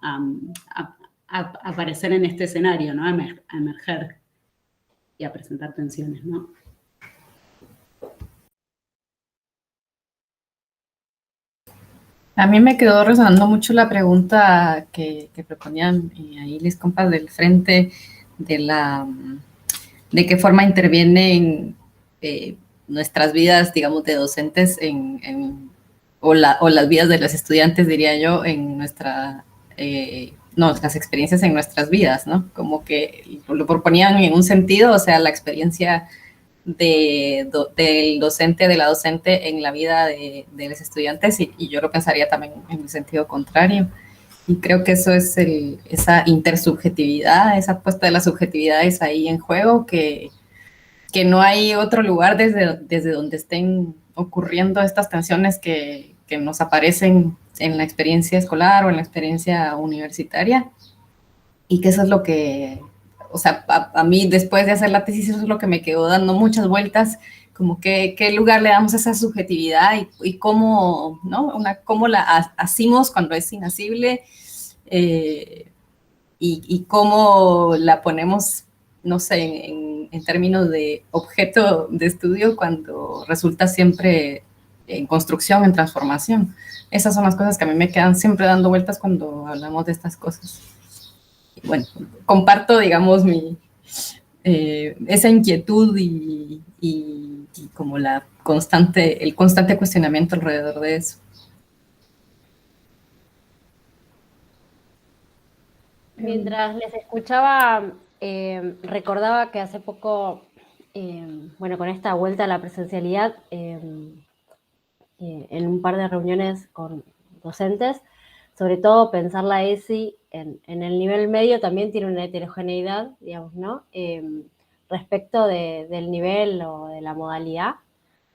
aparecer en este escenario, ¿no? A emerger y a presentar tensiones, ¿no? A mí me quedó resonando mucho la pregunta que proponían ahí los compas del frente de qué forma intervienen nuestras vidas, digamos, de docentes o las vidas de los estudiantes, diría yo, en nuestras experiencias en nuestras vidas, ¿no? Como que lo proponían en un sentido, o sea, la experiencia del docente, de la docente en la vida de los estudiantes, y yo lo pensaría también en el sentido contrario. Y creo que eso es esa intersubjetividad, esa puesta de las subjetividades ahí en juego, que no hay otro lugar desde donde estén ocurriendo estas tensiones que nos aparecen en la experiencia escolar o en la experiencia universitaria, y que eso es lo que o sea, a mí después de hacer la tesis eso es lo que me quedó dando muchas vueltas, como qué lugar le damos a esa subjetividad y cómo, ¿no? Cómo la hacemos cuando es inasible y cómo la ponemos, no sé, en términos de objeto de estudio cuando resulta siempre en construcción, en transformación. Esas son las cosas que a mí me quedan siempre dando vueltas cuando hablamos de estas cosas. Y bueno, comparto, digamos, esa inquietud y como el constante cuestionamiento alrededor de eso. Mientras les escuchaba, recordaba que hace poco, bueno, con esta vuelta a la presencialidad, en un par de reuniones con docentes, sobre todo pensar la ESI en el nivel medio también tiene una heterogeneidad, digamos, ¿no? Respecto del nivel o de la modalidad.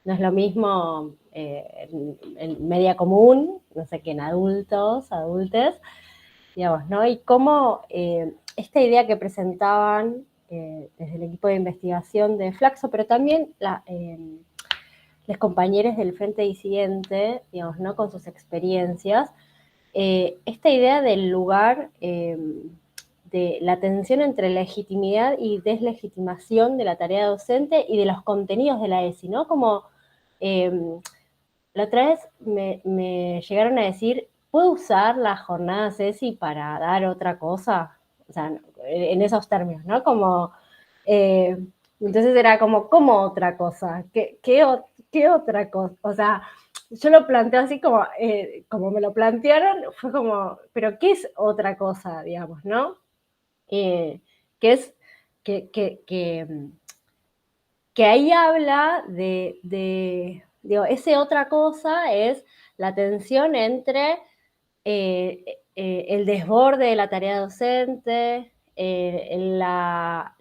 No es lo mismo en media común, no sé qué, en adultos, adultes, digamos, ¿no? Y cómo esta idea que presentaban desde el equipo de investigación de Flaxo, pero también los compañeros del Frente Disidente, digamos, ¿no? Con sus experiencias, esta idea del lugar de la tensión entre legitimidad y deslegitimación de la tarea docente y de los contenidos de la ESI, ¿no? Como la otra vez me llegaron a decir, ¿puedo usar las jornadas ESI para dar otra cosa? O sea, en esos términos, ¿no? Como, entonces era como, ¿cómo otra cosa? ¿Qué otra cosa? O sea, yo lo planteo así como me lo plantearon, fue como, ¿pero qué es otra cosa, digamos, no? Que es que ahí habla digo, ese otra cosa es la tensión entre el desborde de la tarea docente,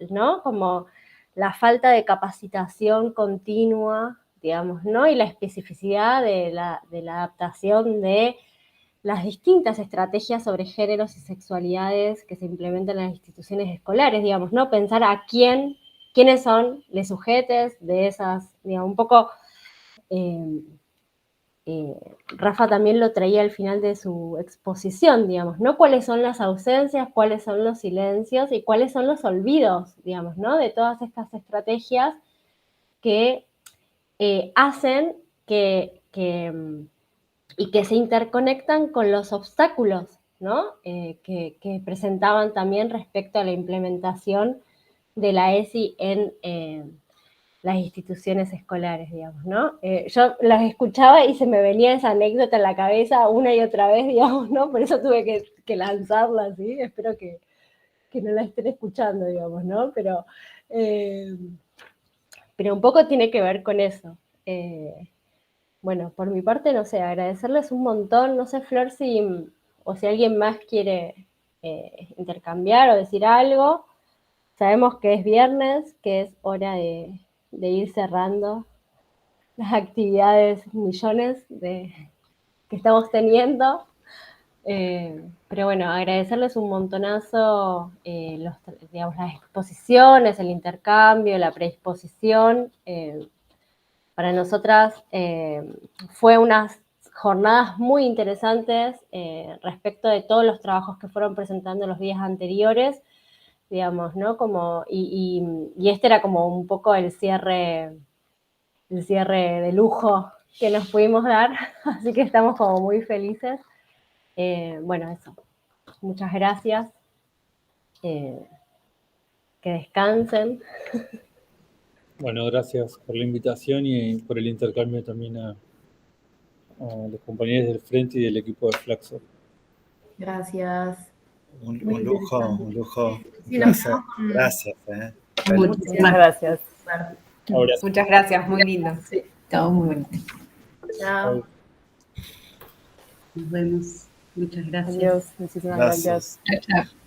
¿no? Como la falta de capacitación continua, digamos, ¿no? Y la especificidad de la adaptación de las distintas estrategias sobre géneros y sexualidades que se implementan en las instituciones escolares, digamos, ¿no? Pensar a quiénes son los sujetos de esas, digamos, un poco... Rafa también lo traía al final de su exposición, digamos, ¿no? Cuáles son las ausencias, cuáles son los silencios y cuáles son los olvidos, digamos, ¿no? De todas estas estrategias que hacen y que se interconectan con los obstáculos, ¿no? Que presentaban también respecto a la implementación de la ESI en las instituciones escolares, digamos, ¿no? Yo las escuchaba y se me venía esa anécdota en la cabeza una y otra vez, digamos, ¿no? Por eso tuve que lanzarla así, espero que no la estén escuchando, digamos, ¿no? Pero un poco tiene que ver con eso. Bueno, por mi parte, no sé, agradecerles un montón, no sé, Flor, si alguien más quiere intercambiar o decir algo. Sabemos que es viernes, que es hora de ir cerrando las actividades millones que estamos teniendo. Pero bueno, agradecerles un montonazo digamos, las exposiciones, el intercambio, la predisposición. Para nosotras fue unas jornadas muy interesantes respecto de todos los trabajos que fueron presentando los días anteriores, digamos, ¿no? Y este era como un poco el cierre de lujo que nos pudimos dar, así que estamos como muy felices. Bueno, eso. Muchas gracias. Que descansen. Bueno, gracias por la invitación y por el intercambio también a los compañeros del Frente y del equipo de Flaxo. Gracias. Un lujo, un lujo. Sí, Gracias. Gracias. Muchas gracias. Muchas gracias, muy lindo. Sí. Todo muy bonito. Chao. Nos vemos. Muchas gracias. Adiós, muchísimas gracias. Chao, chao.